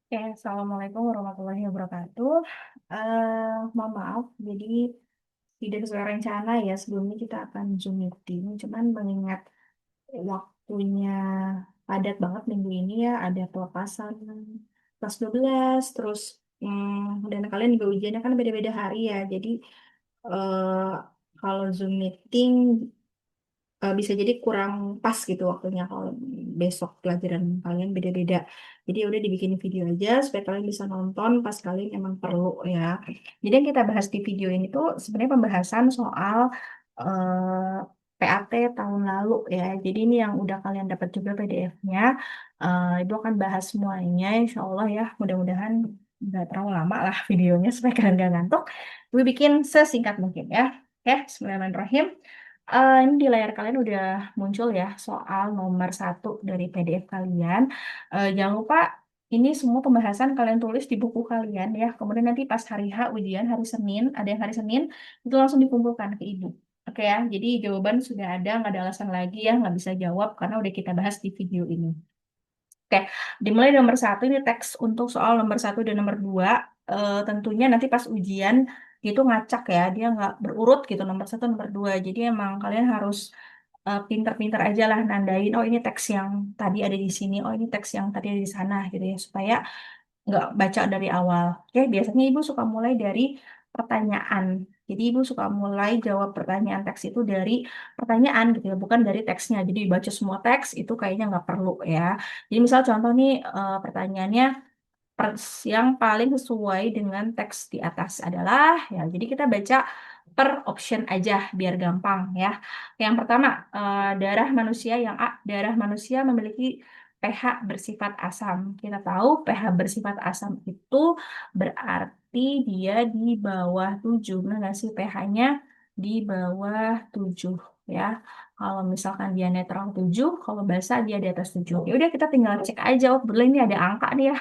Oke, Assalamualaikum warahmatullahi wabarakatuh. Mohon maaf, jadi tidak sesuai rencana ya. Sebelumnya kita akan Zoom meeting, cuman mengingat waktunya padat banget minggu ini ya, ada pelepasan kelas 12, terus dan kalian juga ujiannya kan beda-beda hari ya. Jadi eh, kalau Zoom meeting bisa jadi kurang pas gitu waktunya kalau besok pelajaran kalian beda-beda. Jadi udah dibikin video aja supaya kalian bisa nonton pas kalian emang perlu ya. Jadi yang kita bahas di video ini tuh sebenarnya pembahasan soal PAT tahun lalu ya. Jadi ini yang udah kalian dapat juga PDF-nya. Itu akan bahas semuanya insya Allah ya. Mudah-mudahan nggak terlalu lama lah videonya supaya kalian nggak ngantuk. Gue bikin sesingkat mungkin ya. Oke, Bismillahirrahmanirrahim. Ini di layar kalian udah muncul ya soal nomor satu dari PDF kalian. Jangan lupa ini semua pembahasan kalian tulis di buku kalian ya. Kemudian nanti pas hari H ujian hari Senin, ada yang hari Senin itu langsung dikumpulkan ke ibu. Oke ya, jadi jawaban sudah ada, nggak ada alasan lagi ya nggak bisa jawab karena udah kita bahas di video ini. Oke, dimulai nomor satu ini teks untuk soal nomor satu dan nomor dua. Tentunya nanti pas ujian itu ngacak ya, dia nggak berurut gitu nomor satu nomor dua. Jadi emang kalian harus pinter-pinter aja lah nandain. Oh ini teks yang tadi ada di sini. Oh ini teks yang tadi ada di sana gitu ya supaya nggak baca dari awal. Oke, biasanya ibu suka mulai dari pertanyaan. Jadi ibu suka mulai jawab pertanyaan teks itu dari pertanyaan gitu ya, bukan dari teksnya. Jadi baca semua teks itu kayaknya nggak perlu ya. Jadi misal contoh nih pertanyaannya yang paling sesuai dengan teks di atas adalah ya. Jadi kita baca per option aja biar gampang ya. Yang pertama, darah manusia yang A, darah manusia memiliki pH bersifat asam. Kita tahu pH bersifat asam itu berarti dia di bawah 7. Benar nggak sih pH-nya di bawah 7 ya. Kalau misalkan dia netral 7, kalau basa dia di atas 7. Ya udah kita tinggal cek aja. Oh, kebetulan ini ada angka nih ya.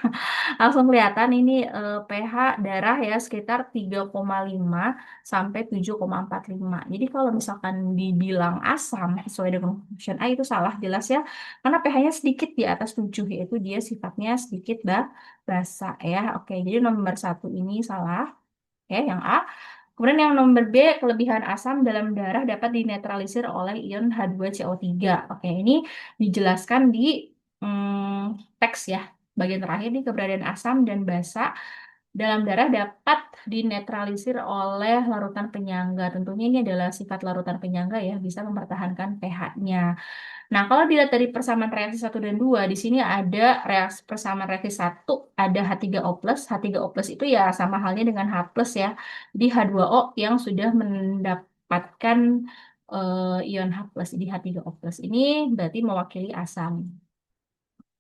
Langsung kelihatan ini pH darah ya sekitar 3,5 sampai 7,45. Jadi kalau misalkan dibilang asam sesuai dengan function A itu salah jelas ya. Karena pH-nya sedikit di atas 7 yaitu dia sifatnya sedikit basa ya. Oke, jadi nomor satu ini salah ya yang A. Kemudian yang nomor B, kelebihan asam dalam darah dapat dinetralisir oleh ion H2CO3. Oke, ini dijelaskan di teks ya. Bagian terakhir di keberadaan asam dan basa dalam darah dapat dinetralisir oleh larutan penyangga. Tentunya ini adalah sifat larutan penyangga ya, bisa mempertahankan pH-nya. Nah, kalau dilihat dari persamaan reaksi satu dan 2 di sini ada reaksi persamaan reaksi satu ada H3O+. H3O+ itu ya sama halnya dengan H+, ya. Jadi H2O yang sudah mendapatkan ion H+. Jadi H3O+ ini berarti mewakili asam.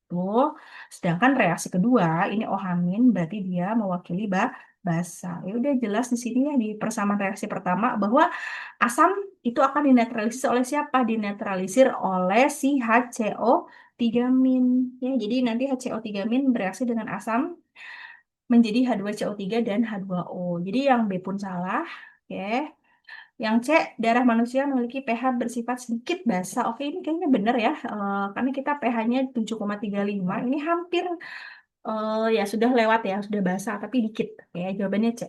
Tuh. Sedangkan reaksi kedua, ini O-, berarti dia mewakili basa. Ya udah jelas di sini ya di persamaan reaksi pertama bahwa asam itu akan dinetralisir oleh siapa? Dinetralisir oleh si HCO3-. Ya, jadi nanti HCO3- bereaksi dengan asam menjadi H2CO3 dan H2O. Jadi yang B pun salah. Oke. Yang C, darah manusia memiliki pH bersifat sedikit basa. Oke, ini kayaknya benar ya. Karena kita pH-nya 7,35. Ini hampir ya sudah lewat ya, sudah basa tapi dikit. Oke, jawabannya C.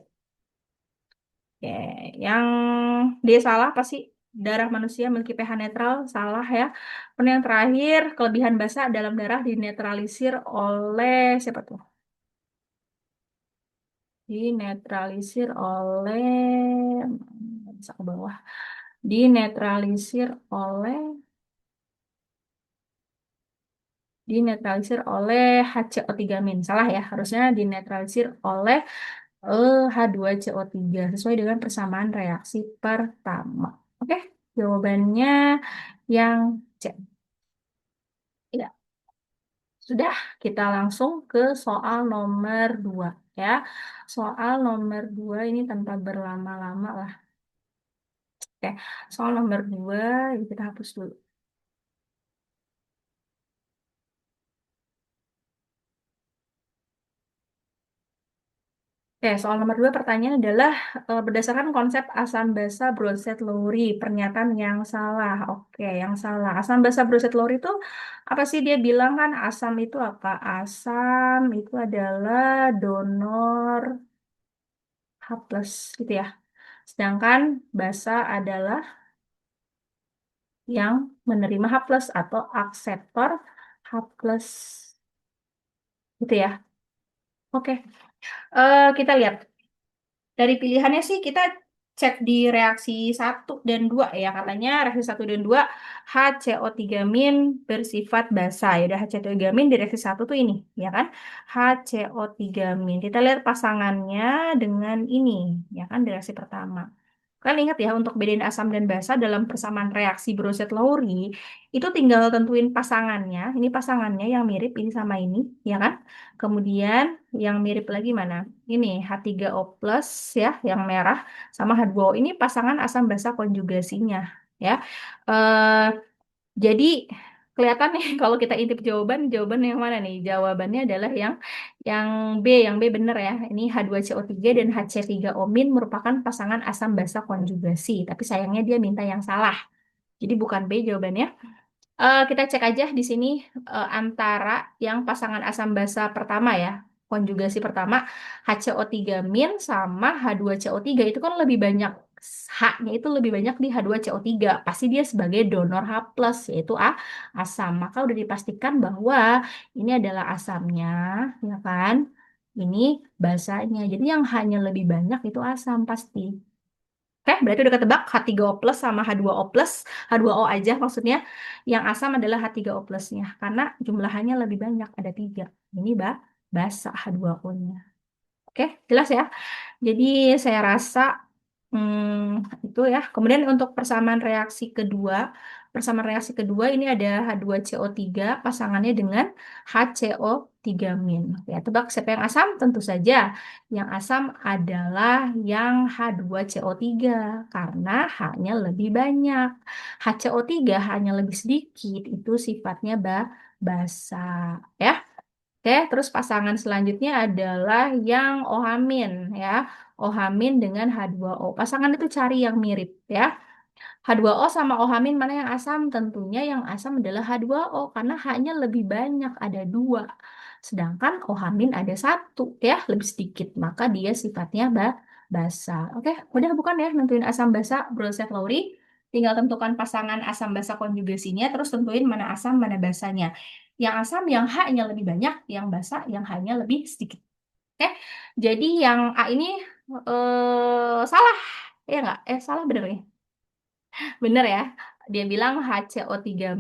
Oke, yang D salah pasti darah manusia memiliki pH netral, salah ya. Kemudian yang terakhir, kelebihan basa dalam darah dinetralisir oleh siapa tuh? Dinetralisir oleh bisa ke bawah. Dinetralisir oleh dinetralisir oleh HCO3-. Salah ya, harusnya dinetralisir oleh H2CO3 sesuai dengan persamaan reaksi pertama. Oke, jawabannya yang C. Ya, sudah kita langsung ke soal nomor 2 ya. Soal nomor 2 ini tanpa berlama-lama lah. Oke, soal nomor 2 ini kita hapus dulu. Oke, soal nomor dua pertanyaan adalah berdasarkan konsep asam basa Bronsted-Lowry, pernyataan yang salah. Oke, yang salah. Asam basa Bronsted-Lowry itu apa sih dia bilang kan asam itu apa? Asam itu adalah donor H plus gitu ya. Sedangkan basa adalah yang menerima H plus atau akseptor H plus gitu ya. Oke, kita lihat. Dari pilihannya sih kita cek di reaksi satu dan 2 ya. Katanya reaksi satu dan 2 HCO3- bersifat basa. Ya udah HCO3- di reaksi satu tuh ini ya kan. HCO3-. Kita lihat pasangannya dengan ini ya kan di reaksi pertama. Kalian ingat ya untuk bedain asam dan basa dalam persamaan reaksi Bronsted-Lowry itu tinggal tentuin pasangannya. Ini pasangannya yang mirip ini sama ini ya kan. Kemudian yang mirip lagi mana? Ini H3O plus ya, yang merah sama H2O ini pasangan asam basa konjugasinya ya. Eh, jadi kelihatan nih kalau kita intip jawaban yang mana nih? Jawabannya adalah yang yang B bener ya. Ini H2CO3 dan HC3O- merupakan pasangan asam basa konjugasi, tapi sayangnya dia minta yang salah. Jadi bukan B jawabannya. Kita cek aja di sini antara yang pasangan asam basa pertama ya, konjugasi pertama HCO3- sama H2CO3 itu kan lebih banyak H-nya itu lebih banyak di H2CO3. Pasti dia sebagai donor H+, yaitu asam. Maka udah dipastikan bahwa ini adalah asamnya, ya kan? Ini basanya. Jadi yang hanya lebih banyak itu asam pasti. Oke, berarti udah ketebak H3O plus sama H2O plus, H2O aja maksudnya. Yang asam adalah H3O plusnya, karena jumlahannya lebih banyak, ada 3. Ini basa H2O-nya. Oke, jelas ya? Jadi saya rasa itu ya. Kemudian untuk persamaan reaksi kedua ini ada H2CO3 pasangannya dengan HCO3-. Ya, tebak siapa yang asam? Tentu saja yang asam adalah yang H2CO3 karena H-nya lebih banyak. HCO3 hanya lebih sedikit, itu sifatnya basa. Ya. Oke, terus pasangan selanjutnya adalah yang OH-, ya. OH- dengan H2O. Pasangan itu cari yang mirip ya. H2O sama OH- mana yang asam? Tentunya yang asam adalah H2O karena H-nya lebih banyak, ada 2. Sedangkan OH- ada 1 ya, lebih sedikit. Maka dia sifatnya basa. Oke, mudah bukan ya nentuin asam basa Bronsted-Lowry? Tinggal tentukan pasangan asam basa konjugasinya, terus tentuin mana asam, mana basanya. Yang asam yang H-nya lebih banyak, yang basa yang H-nya lebih sedikit. Oke, jadi yang A ini salah. Ya nggak? Salah bener nih. Bener ya. Dia bilang HCO3-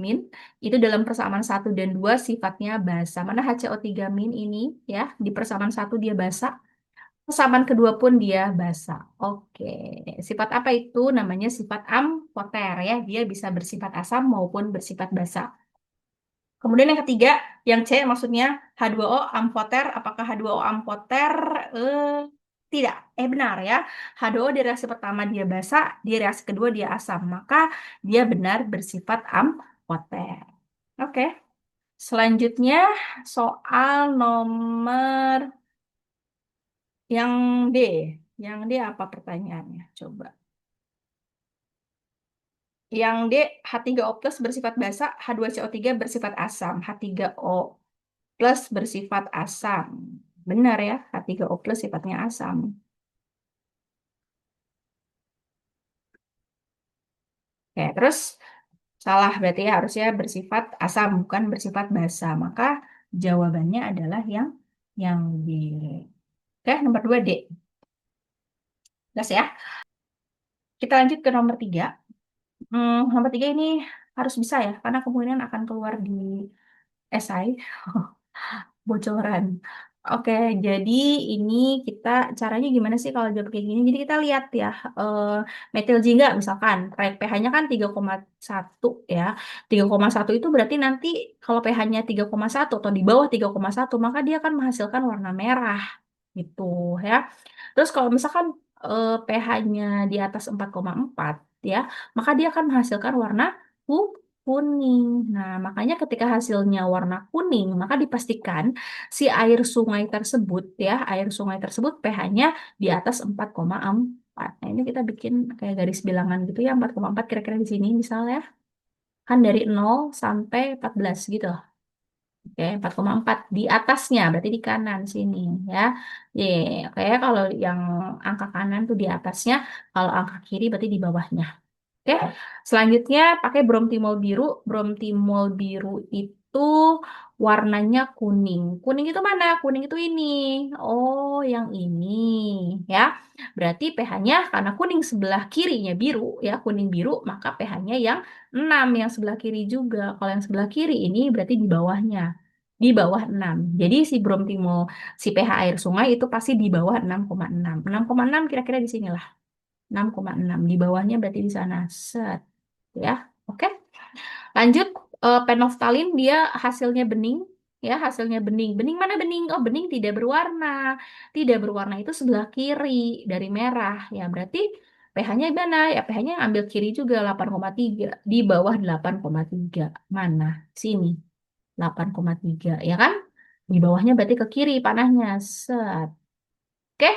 itu dalam persamaan satu dan 2 sifatnya basa. Mana HCO3- ini ya, di persamaan satu dia basa, persamaan kedua pun dia basa. Oke. Sifat apa itu? Namanya sifat amfoter ya. Dia bisa bersifat asam maupun bersifat basa. Kemudian yang ketiga, yang C maksudnya H2O amfoter. Apakah H2O amfoter? Tidak. Benar ya. H2O di reaksi pertama dia basa, di reaksi kedua dia asam. Maka dia benar bersifat amfoter. Oke. Selanjutnya soal nomor yang D. Yang D apa pertanyaannya? Coba. Yang D, H3O plus bersifat basa, H2CO3 bersifat asam. H3O plus bersifat asam. Benar ya, H3O plus sifatnya asam. Oke, terus salah berarti ya, harusnya bersifat asam bukan bersifat basa. Maka jawabannya adalah yang B. Oke, nomor 2 D. Jelas ya. Kita lanjut ke nomor 3. Nomor 3 ini harus bisa ya, karena kemungkinan akan keluar di esai. Bocoran. Oke, jadi ini kita caranya gimana sih kalau jawab kayak gini? Jadi kita lihat ya, eh, metil jingga misalkan, pH-nya kan 3,1 ya. 3,1 itu berarti nanti kalau pH-nya 3,1 atau di bawah 3,1 maka dia akan menghasilkan warna merah gitu ya. Terus kalau misalkan pH-nya di atas 4,4 ya, maka dia akan menghasilkan warna putih. kuning. Nah, makanya ketika hasilnya warna kuning, maka dipastikan si air sungai tersebut ya, air sungai tersebut pH-nya di atas 4,4. Nah, ini kita bikin kayak garis bilangan gitu ya, 4,4 kira-kira di sini misalnya. Kan dari 0 sampai 14 gitu. Oke, 4,4 di atasnya, berarti di kanan sini ya. Ye, oke, kalau yang angka kanan tuh di atasnya, kalau angka kiri berarti di bawahnya. Oke, selanjutnya pakai bromtimol biru. Bromtimol biru itu warnanya kuning. Kuning itu mana? Kuning itu ini. Oh, yang ini ya. Berarti pH-nya karena kuning sebelah kirinya biru ya, kuning biru, maka pH-nya yang 6 yang sebelah kiri juga. Kalau yang sebelah kiri ini berarti di bawahnya. Di bawah 6. Jadi si bromtimol, si pH air sungai itu pasti di bawah 6,6. 6,6 kira-kira di sini 6,6 di bawahnya berarti di sana. Set. Ya. Oke. Lanjut penoftalin dia hasilnya bening ya, hasilnya bening. Bening mana bening? Oh, bening tidak berwarna. Tidak berwarna itu sebelah kiri dari merah ya. Berarti pH-nya mana? Ya pH-nya ambil kiri juga 8,3 di bawah 8,3. Mana? Sini. 8,3 ya kan? Di bawahnya berarti ke kiri panahnya. Set. Oke,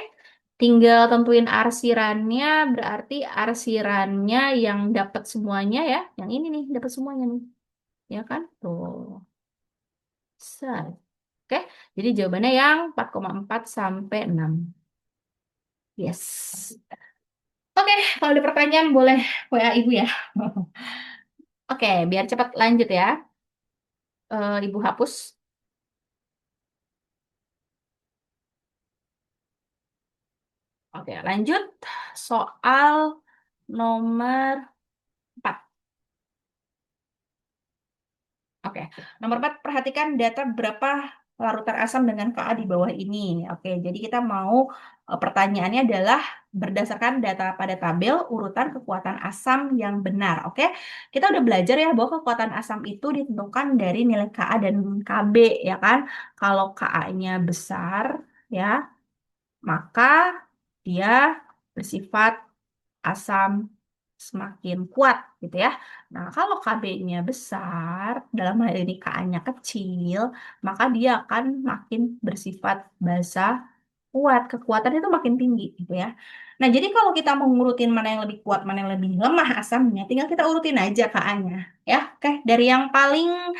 tinggal tentuin arsirannya, berarti arsirannya yang dapat semuanya ya. Yang ini nih, dapat semuanya nih. Ya kan? Tuh. Set. Oke, jadi jawabannya yang 4,4 sampai 6. Yes. Oke, kalau ada pertanyaan boleh WA Ibu ya. Oke, biar cepat lanjut ya. Ibu hapus. Oke, lanjut. Soal nomor 4. Oke, nomor 4, perhatikan data berapa larutan asam dengan Ka di bawah ini. Oke, jadi kita mau pertanyaannya adalah berdasarkan data pada tabel urutan kekuatan asam yang benar. Oke, kita udah belajar ya bahwa kekuatan asam itu ditentukan dari nilai Ka dan Kb ya kan. Kalau Ka-nya besar ya, maka dia bersifat asam semakin kuat gitu ya. Nah, kalau Kb-nya besar, dalam hal ini Ka-nya kecil, maka dia akan makin bersifat basa kuat. Kekuatan itu makin tinggi gitu ya. Nah, jadi kalau kita mau ngurutin mana yang lebih kuat, mana yang lebih lemah asamnya, tinggal kita urutin aja Ka-nya ya. Oke, dari yang paling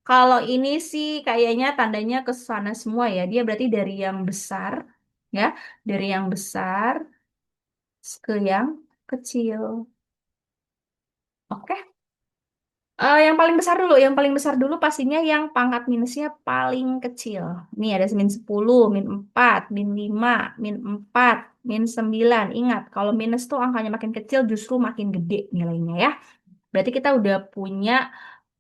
kalau ini sih kayaknya tandanya ke sana semua ya. Dia berarti dari yang besar ya, dari yang besar ke yang kecil. Oke. Yang paling besar dulu, yang paling besar dulu pastinya yang pangkat minusnya paling kecil. Nih ada min 10, min 4, min 5, min 4, min 9. Ingat, kalau minus tuh angkanya makin kecil justru makin gede nilainya ya. Berarti kita udah punya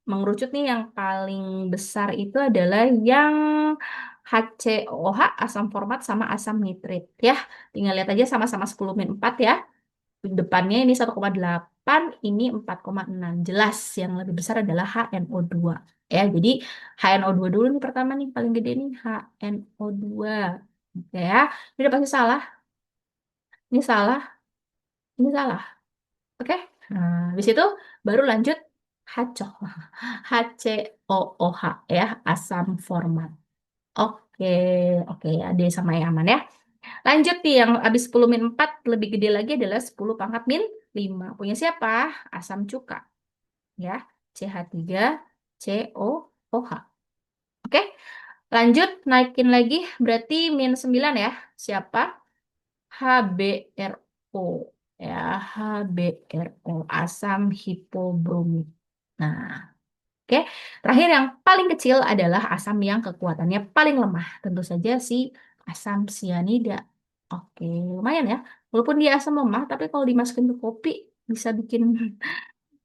mengerucut nih yang paling besar itu adalah yang HCOH, asam format sama asam nitrit ya. Tinggal lihat aja sama-sama 10 min 4 ya. Depannya ini 1,8, ini 4,6. Jelas yang lebih besar adalah HNO2. Ya, jadi HNO2 dulu nih pertama nih paling gede nih HNO2. Oke ya. Ini udah pasti salah. Ini salah. Ini salah. Oke. Nah, habis itu baru lanjut HCOH. HCOOH ya, asam format. Oke, oke, ada sama yang aman ya. Lanjut nih, yang habis 10 min 4 lebih gede lagi adalah 10 pangkat min 5. Punya siapa? Asam cuka. Ya, CH3COOH. Oke, lanjut naikin lagi. Berarti min 9 ya. Siapa? HBRO. Ya, HBRO. Asam hipobromik. Nah, oke. Terakhir yang paling kecil adalah asam yang kekuatannya paling lemah. Tentu saja si asam sianida. Oke, lumayan ya. Walaupun dia asam lemah, tapi kalau dimasukin ke kopi bisa bikin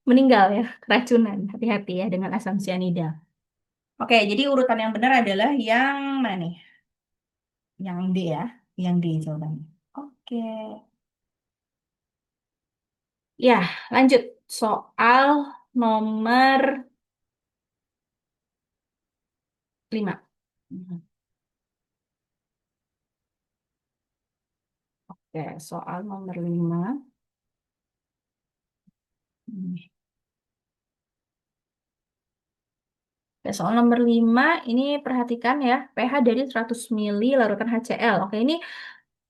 meninggal ya, keracunan. Hati-hati ya dengan asam sianida. Oke, jadi urutan yang benar adalah yang mana nih? Yang D ya. Yang D jawabannya. Oke. Ya, lanjut. Soal nomor 5. Oke, soal nomor 5. Oke, soal nomor 5, ini perhatikan ya, pH dari 100 ml larutan HCl. Oke, ini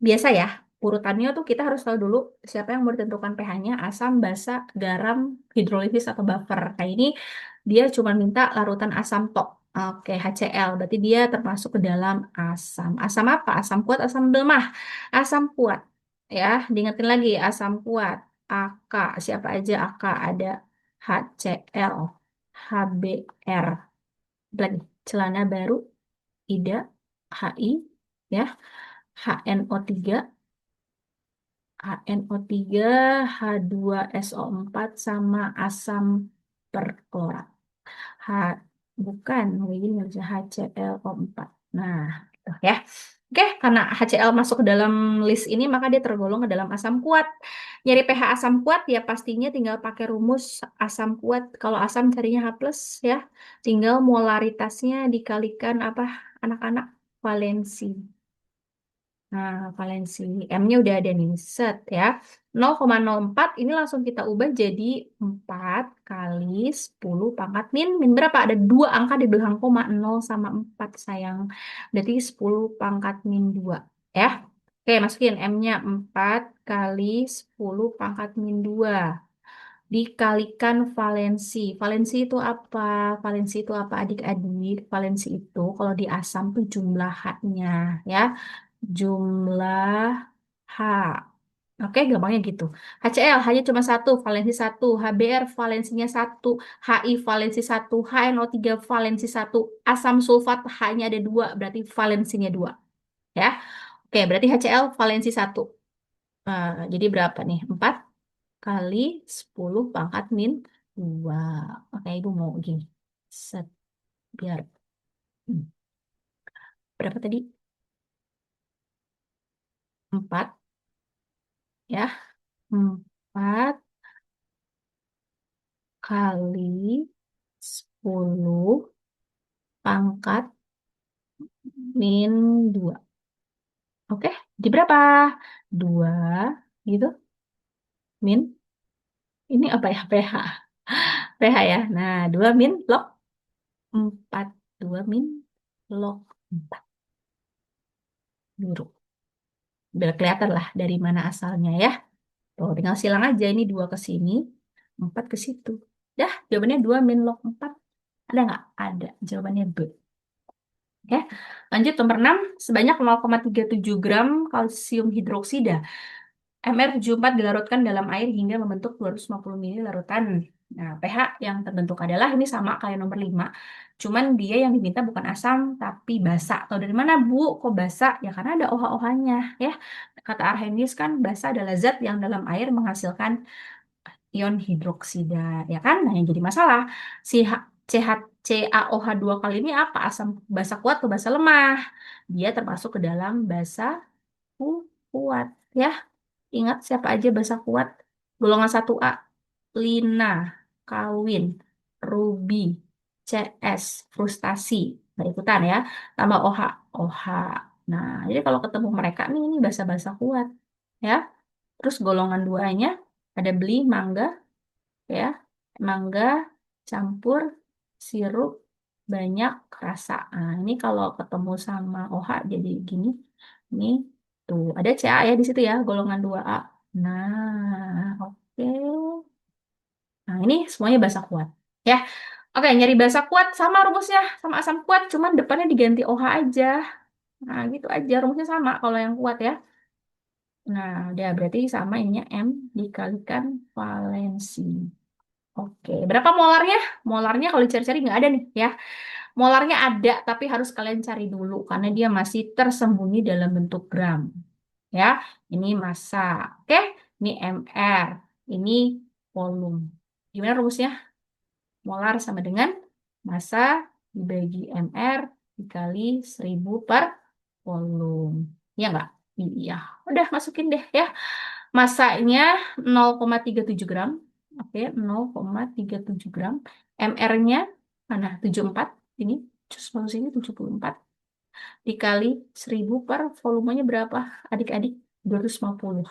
biasa ya. Urutannya tuh kita harus tahu dulu siapa yang mau ditentukan pH-nya, asam, basa, garam, hidrolisis, atau buffer. Kayak ini dia cuma minta larutan asam tok. Oke, HCl. Berarti dia termasuk ke dalam asam. Asam apa? Asam kuat, asam lemah. Asam kuat. Ya, diingetin lagi asam kuat. AK. Siapa aja AK? Ada HCl, HBr. Lagi celana baru, Ida, HI, ya, HNO3, HNO3, H2SO4, sama asam perklorat. H bukan, begini harusnya HClO4. Nah, gitu ya. Oke, karena HCl masuk ke dalam list ini, maka dia tergolong ke dalam asam kuat. Nyari pH asam kuat ya pastinya tinggal pakai rumus asam kuat. Kalau asam carinya H+, ya. Tinggal molaritasnya dikalikan apa, anak-anak? Valensi. Nah, valensi M-nya udah ada nih, set ya. 0,04 ini langsung kita ubah jadi 4 kali 10 pangkat min. Min berapa? Ada dua angka di belakang koma, 0 sama 4 sayang. Berarti 10 pangkat min 2 ya. Oke, masukin M-nya 4 kali 10 pangkat min 2 dikalikan valensi. Valensi itu apa? Valensi itu apa adik-adik? Valensi itu kalau di asam tuh jumlah H-nya ya. Jumlah H. Oke, gampangnya gitu. HCl hanya cuma satu, valensi satu. HBr valensinya satu. HI valensi satu. HNO3 valensi satu. Asam sulfat hanya ada dua, berarti valensinya dua. Ya. Oke, berarti HCl valensi satu. Jadi berapa nih? 4 kali 10 pangkat min 2. Oke, Ibu mau gini. Set, biar. hmm, Berapa tadi? 4 ya. 4 kali 10 pangkat min 2. Oke, di berapa? 2 gitu. Min. Ini apa ya? pH. pH ya. Nah, 2 min log 4. 2 min log 4. Biru. Biar kelihatan lah dari mana asalnya ya. Tuh, tinggal silang aja. Ini 2 ke sini, 4 ke situ. Dah, jawabannya 2 min log 4. Ada nggak? Ada. Jawabannya B. Oke, lanjut nomor 6. Sebanyak 0,37 gram kalsium hidroksida Mr74 dilarutkan dalam air hingga membentuk 250 ml larutan. Nah, pH yang terbentuk adalah ini sama kayak nomor 5. Cuman dia yang diminta bukan asam, tapi basa. Atau dari mana, Bu? Kok basa? Ya karena ada OH-OH-nya. Ya. Kata Arrhenius kan basa adalah zat yang dalam air menghasilkan ion hidroksida. Ya kan? Nah, yang jadi masalah, si CaOH2 kali ini apa? Asam basa kuat atau basa lemah? Dia termasuk ke dalam basa kuat. Ya. Ingat siapa aja basa kuat? Golongan 1A, Lina, Kawin, Ruby, CS, frustasi. Nah, ikutan ya. Tambah OH, OH. Nah, jadi kalau ketemu mereka nih, ini basa-basa kuat. Ya. Terus golongan 2-nya ada beli, mangga, ya. Mangga campur sirup banyak rasa. Nah, ini kalau ketemu sama OH jadi gini. Ini tuh ada Ca ya di situ ya, golongan 2A. Nah, oke. Nah, ini semuanya basa kuat. Ya. Oke, nyari basa kuat sama rumusnya, sama asam kuat, cuman depannya diganti OH aja. Nah, gitu aja rumusnya sama kalau yang kuat ya. Nah, udah berarti sama ininya M dikalikan valensi. Oke, berapa molarnya? Molarnya kalau dicari-cari nggak ada nih ya. Molarnya ada, tapi harus kalian cari dulu karena dia masih tersembunyi dalam bentuk gram. Ya, ini massa. Oke, ini mr, ini volume. Gimana rumusnya? Molar sama dengan massa dibagi mr dikali 1000 per volume. Iya nggak? Iya. Udah masukin deh ya. Masanya 0,37 gram. Oke, 0,37 gram. MR-nya mana? 74. Ini cus masuk sini 74. Dikali 1000 per volumenya berapa? Adik-adik, 250.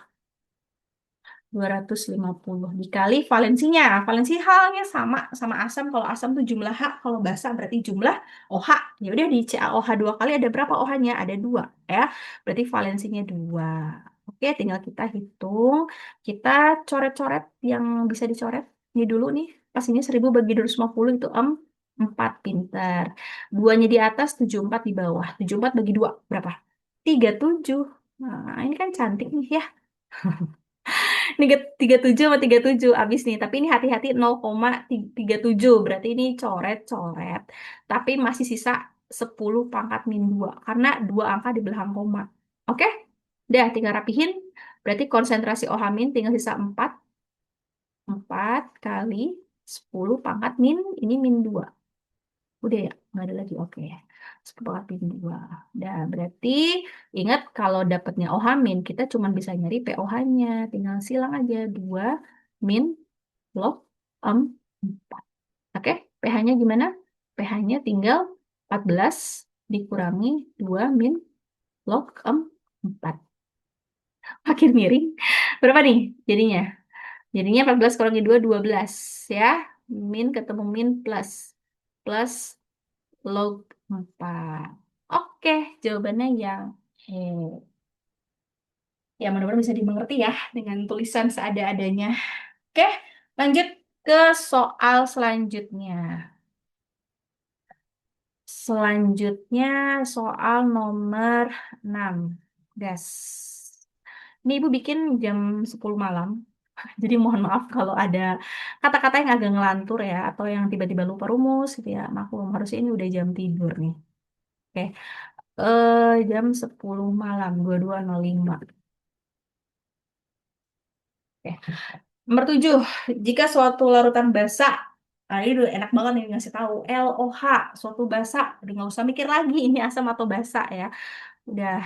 250 dikali valensinya. Valensi halnya sama sama asam. Kalau asam tuh jumlah H, kalau basa berarti jumlah OH. Ya udah di CaOH 2 kali ada berapa OH-nya? Ada 2 ya. Berarti valensinya 2. Oke, tinggal kita hitung. Kita coret-coret yang bisa dicoret. Ini dulu nih. Pas ini 1000 bagi 250 itu 4 pintar. 2-nya di atas, 74 di bawah. 74 bagi 2 berapa? 37. Nah, ini kan cantik nih ya. 37 sama 37 abis nih. Tapi ini hati-hati 0,37. Berarti ini coret-coret. Tapi masih sisa 10 pangkat min 2. Karena 2 angka di belakang koma. Oke? Udah, tinggal rapihin. Berarti konsentrasi OH min tinggal sisa 4. 4 kali 10 pangkat min. Ini min 2. Udah ya? Nggak ada lagi. Oke. 10 pangkat min 2. Udah, berarti ingat kalau dapatnya OH min, kita cuma bisa nyari POH-nya. Tinggal silang aja. 2 min log 4. Oke, pH-nya gimana? pH-nya tinggal 14 dikurangi 2 min log 4. Makin miring. Berapa nih jadinya? Jadinya 14 kurangi 2, 12 ya. Min ketemu min plus. Plus log 4. Oke, jawabannya yang ya mudah-mudahan bisa dimengerti ya dengan tulisan seada-adanya. Oke, lanjut ke soal selanjutnya. Selanjutnya soal nomor 6. Gas. Ini Ibu bikin jam 10 malam. Jadi mohon maaf kalau ada kata-kata yang agak ngelantur ya, atau yang tiba-tiba lupa rumus gitu ya. Maklum, harusnya ini udah jam tidur nih. Oke, jam 10 malam, 22.05. Oke. Nomor 7, jika suatu larutan basa, nah ini udah enak banget nih ngasih tahu, LOH, suatu basa, udah nggak usah mikir lagi ini asam atau basa ya. Udah,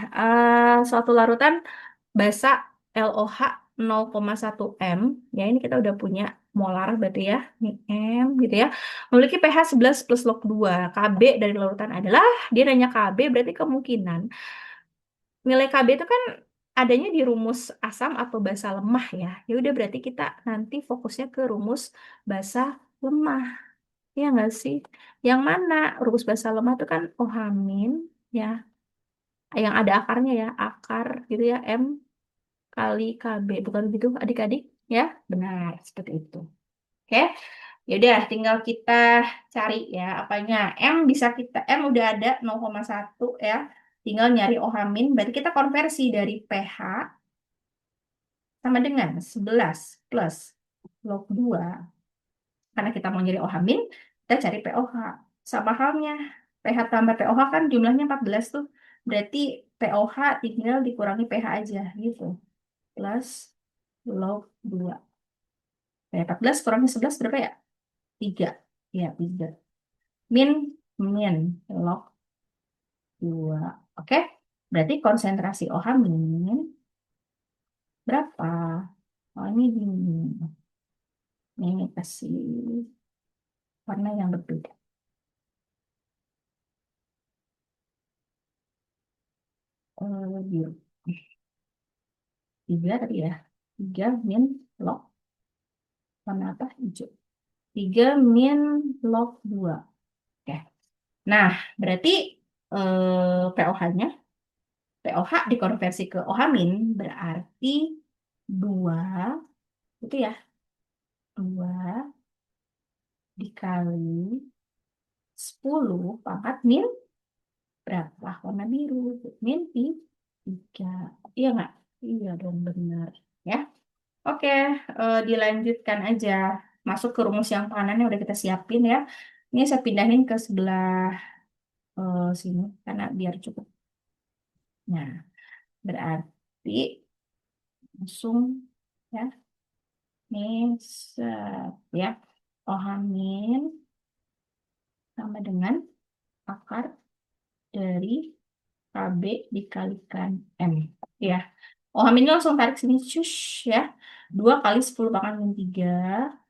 suatu larutan basa LOH 0,1 M, ya ini kita udah punya molar berarti ya, ini M gitu ya. Memiliki pH 11 plus log 2. KB dari larutan adalah, dia nanya KB berarti kemungkinan nilai KB itu kan adanya di rumus asam atau basa lemah ya. Ya udah berarti kita nanti fokusnya ke rumus basa lemah. Ya nggak sih? Yang mana rumus basa lemah itu kan OH min ya, yang ada akarnya ya, akar gitu ya, M kali KB. Bukan begitu adik-adik? Ya, benar seperti itu. Oke. Ya udah tinggal kita cari ya apanya. M udah ada 0,1 ya. Tinggal nyari OH min, berarti kita konversi dari pH sama dengan 11 plus log 2. Karena kita mau nyari OH min, kita cari POH. Sama halnya, pH tambah POH kan jumlahnya 14 tuh. Berarti POH tinggal dikurangi pH aja gitu. Plus log 2. Nah, 14 kurangi 11 berapa ya? 3. Ya, 3. Min, min, log 2. Oke? Berarti konsentrasi OH min berapa? Oh, ini gini. Ini kasih warna yang berbeda. Biru. 3 tadi ya. 3 min log. Warna apa? Hijau. 3 min log 2. Oke. Nah, berarti POH-nya, POH dikonversi ke OH min, berarti 2, itu ya, 2 dikali 10 pangkat min berapa? Warna biru. Min 3. Iya nggak? Iya dong, benar. Ya. Oke, dilanjutkan aja. Masuk ke rumus yang kanan yang udah kita siapin ya. Ini saya pindahin ke sebelah sini karena biar cukup. Nah, berarti langsung ya. Ini ya. OH min sama dengan akar dari KB dikalikan M. Ya. OH min langsung tarik sini. Shush, ya. 2 kali 10 pangkat min 3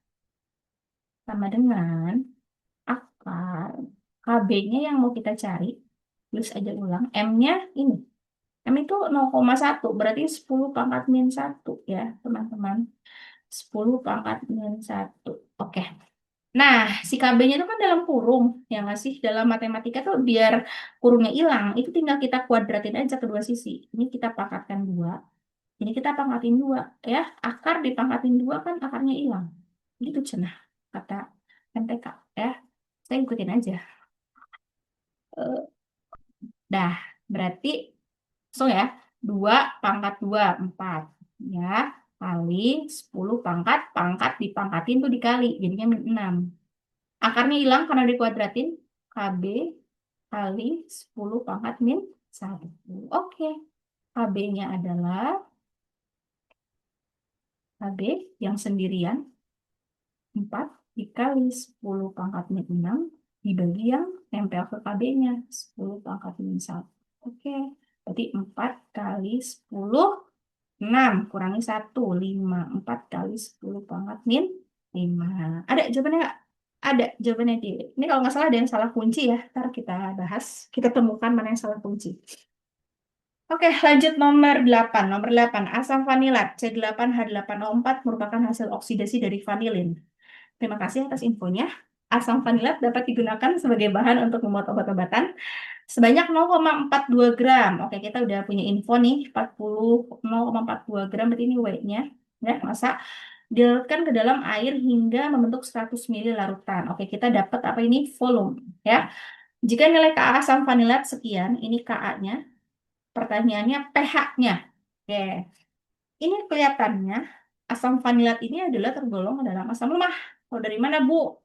sama dengan akar KB-nya yang mau kita cari, tulis aja ulang, M-nya ini, M itu 0,1, berarti 10 pangkat min 1 ya, teman-teman. 10 pangkat min 1. Oke. Nah, si KB-nya itu kan dalam kurung, ya nggak sih? Dalam matematika tuh biar kurungnya hilang, itu tinggal kita kuadratin aja kedua sisi. Ini kita pangkatkan 2, ini kita pangkatin 2, ya. Akar dipangkatin 2 kan akarnya hilang. Gitu cenah, kata MTK, ya. Saya ikutin aja. Dah, berarti so ya, 2 pangkat 2 4. Ya, kali 10 pangkat, pangkat dipangkatin tuh dikali, jadinya min 6. Akarnya hilang karena dikuadratin, KB kali 10 pangkat min 1. Oke, KB-nya adalah KB yang sendirian, 4 dikali 10 pangkat min 6 dibagi yang nempel ke KB-nya, 10 pangkat min 1. Oke, berarti 4 kali 10, 6 kurangi 1, 5. 4 kali 10 pangkat min 5. Ada jawabannya nggak? Ada jawabannya di. Ini kalau nggak salah ada yang salah kunci ya. Ntar kita bahas, kita temukan mana yang salah kunci. Oke, lanjut nomor 8. Nomor 8, asam vanilat C8H8O4 merupakan hasil oksidasi dari vanilin. Terima kasih atas infonya. Asam vanilat dapat digunakan sebagai bahan untuk membuat obat-obatan sebanyak 0,42 gram. Oke, kita udah punya info nih, 0,42 gram, berarti ini weight-nya. Ya, masa dilarutkan ke dalam air hingga membentuk 100 ml larutan. Oke, kita dapat apa ini? Volume. Ya. Jika nilai Ka asam vanilat sekian, ini Ka-nya, pertanyaannya pH-nya. Oke, ini kelihatannya asam vanilat ini adalah tergolong dalam asam lemah. Oh, dari mana, Bu?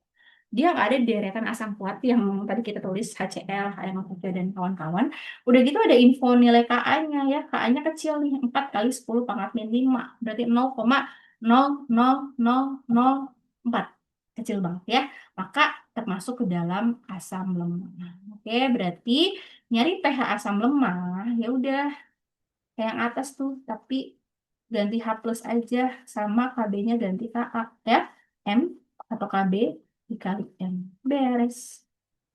Dia nggak ada di deretan asam kuat yang tadi kita tulis HCl, HNO3, dan kawan-kawan. Udah gitu ada info nilai Ka-nya ya. Ka-nya kecil nih, 4 kali 10 pangkat min 5. Berarti 0,00004. Kecil banget ya. Maka termasuk ke dalam asam lemah. Oke, berarti nyari pH asam lemah, ya udah kayak yang atas tuh, tapi ganti H plus aja, sama KB-nya ganti Ka ya. M atau KB dikali M. Beres.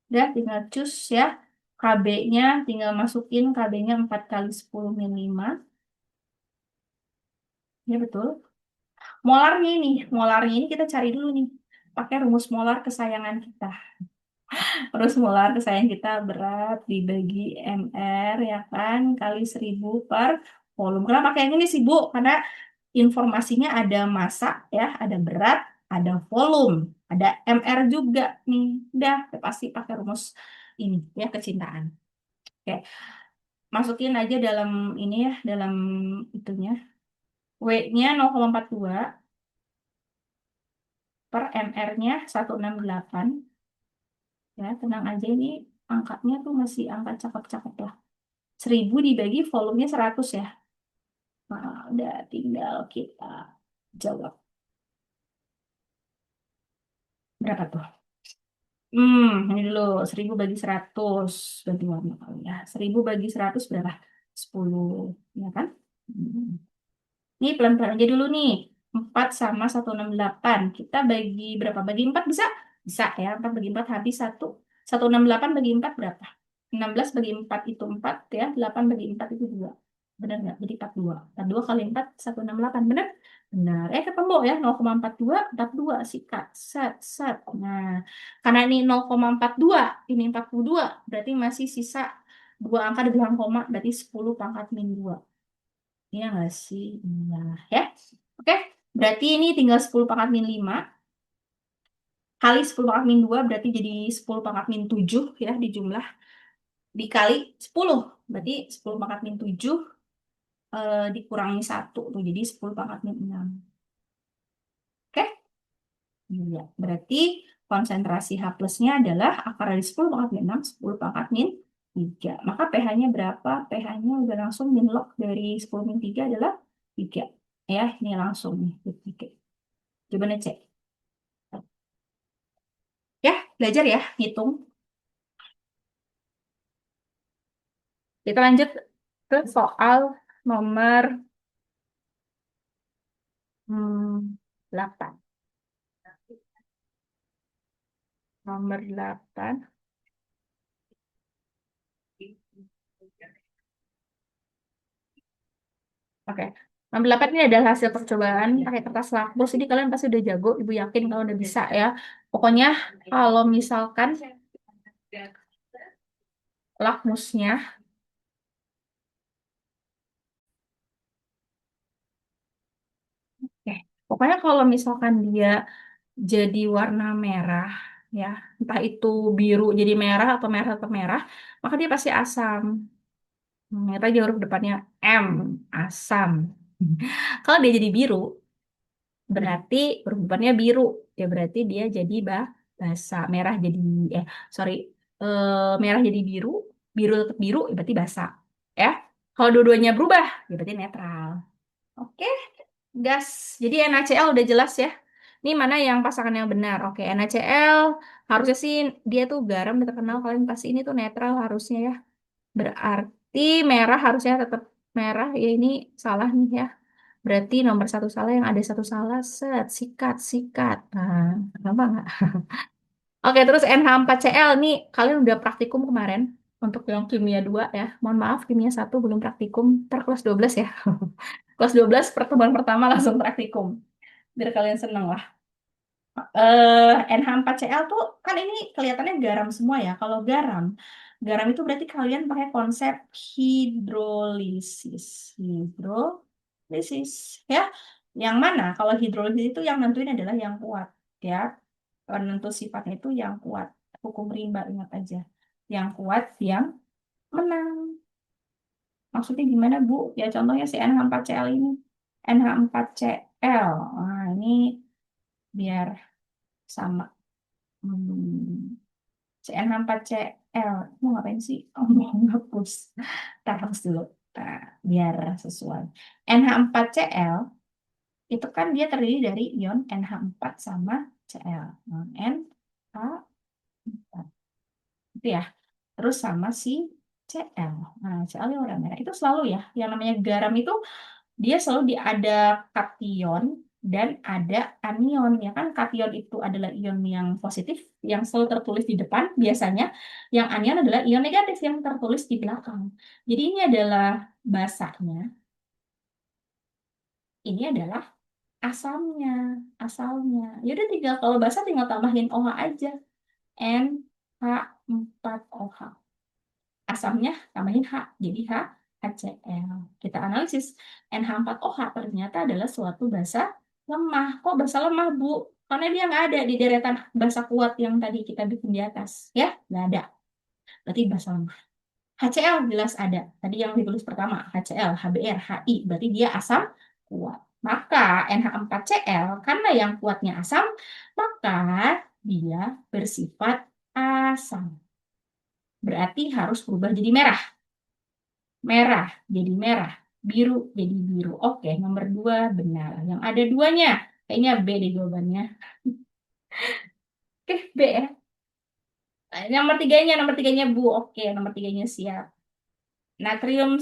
Udah tinggal cus ya. KB-nya tinggal masukin, KB-nya 4 kali 10 min 5. Ya betul. Molarnya ini kita cari dulu nih. Pakai rumus molar kesayangan kita. Rumus molar kesayangan kita berat dibagi MR ya kan kali 1000 per volume. Kenapa pakai yang ini sih, Bu? Karena informasinya ada massa ya, ada berat, ada volume, ada MR juga nih. Udah, pasti pakai rumus ini ya, kecintaan. Oke, masukin aja dalam ini ya, dalam itunya. W-nya 0,42 per MR-nya 168. Ya, tenang aja ini angkanya tuh masih angka cakep-cakep lah. 1000 dibagi volumenya 100 ya. Nah, udah tinggal kita jawab. Berapa tuh? Ini dulu 1000 bagi 100 ganti warna kali ya. 1000 bagi 100 berapa? 10, ya kan? Hmm. Ini pelan-pelan aja dulu nih. 4 sama 168. Kita bagi berapa? Bagi 4 bisa? Bisa ya. 4 bagi 4 habis 1. 168 bagi 4 berapa? 16 bagi 4 itu 4 ya. 8 bagi 4 itu 2. Benar nggak? Jadi 42. 42 kali 4, 168. Benar? Benar. Ketemu ya. 0,42, 42 sikat. Set, set. Nah, karena ini 0,42, ini 42, berarti masih sisa 2 angka di belakang koma, berarti 10 pangkat min 2. Iya nggak sih? Iya. Ya. Oke, berarti ini tinggal 10 pangkat min 5 kali 10 pangkat min 2 berarti jadi 10 pangkat min 7 ya di jumlah. Dikali 10, berarti 10 pangkat min 7 dikurangi 1 tuh jadi 10 pangkat min 6. Oke? Iya, berarti konsentrasi H plusnya adalah akar dari 10 pangkat min 6, 10 pangkat min 3. Maka pH-nya berapa? pH-nya udah langsung min log dari 10 min 3 adalah 3. Ya, ini langsung nih. 3. Coba cek. Ya, belajar ya, hitung. Kita lanjut ke soal nomor 8. Nomor 8. Oke. 68 ini adalah hasil percobaan pakai kertas lakmus. Ini kalian pasti udah jago, Ibu yakin kalau udah bisa ya. Pokoknya kalau misalkan lakmusnya, oke. Pokoknya kalau misalkan dia jadi warna merah, ya, entah itu biru jadi merah atau merah tetap merah, maka dia pasti asam. Ternyata di huruf depannya M, asam. Kalau dia jadi biru, berarti huruf depannya biru. Ya berarti dia jadi basa. Merah jadi, eh sorry, merah jadi biru, biru tetap biru, ya berarti basa. Ya, kalau dua-duanya berubah, ya berarti netral. Oke, gas. Jadi NaCl udah jelas ya. Ini mana yang pasangan yang benar? Oke, NaCl harusnya sih dia tuh garam udah terkenal, kalian pasti ini tuh netral harusnya ya. Berarti merah harusnya tetap merah. Ya ini salah nih ya. Berarti nomor satu salah yang ada satu salah. Set, sikat, sikat. Nah, kenapa nggak? Oke, terus NH4Cl nih kalian udah praktikum kemarin untuk yang kimia 2 ya. Mohon maaf, kimia 1 belum praktikum. Ntar kelas 12 ya. Kelas 12 pertemuan pertama langsung praktikum. Biar kalian seneng lah. NH4Cl tuh kan ini kelihatannya garam semua ya. Kalau garam, garam itu berarti kalian pakai konsep hidrolisis. Hidrolisis ya. Yang mana kalau hidrolisis itu yang nentuin adalah yang kuat ya. Penentu sifatnya itu yang kuat. Hukum rimba ingat aja. Yang kuat yang menang. Maksudnya gimana Bu? Ya contohnya si NH4Cl ini. NH4Cl. Nah, ini biar sama. Hmm. CN4CL. Mau ngapain sih? Oh, mau ngapus. Ntar hapus dulu. Nah, biar sesuai. NH4Cl itu kan dia terdiri dari ion NH4 sama Cl. Nah, NH4 itu ya. Terus sama si Cl. Nah, Cl yang warna merah. Itu selalu ya. Yang namanya garam itu dia selalu ada kation dan ada anion ya kan, kation itu adalah ion yang positif yang selalu tertulis di depan biasanya, yang anion adalah ion negatif yang tertulis di belakang. Jadi ini adalah basanya, ini adalah asamnya, asalnya. Yaudah tinggal kalau basa tinggal tambahin OH aja, NH4OH. Asamnya tambahin H, jadi HCl. Kita analisis, NH4OH ternyata adalah suatu basa lemah. Kok basa lemah, Bu? Karena dia nggak ada di deretan basa kuat yang tadi kita bikin di atas. Ya, nggak ada. Berarti basa lemah. HCl jelas ada. Tadi yang ditulis pertama, HCl, HBr, HI. Berarti dia asam kuat. Maka NH4Cl, karena yang kuatnya asam, maka dia bersifat asam. Berarti harus berubah jadi merah. Merah jadi merah, biru jadi biru. Oke, nomor 2 benar. Yang ada duanya, kayaknya B deh jawabannya. Oke, B ya. Nomor tiganya Bu. Oke, nomor tiganya siap. Natrium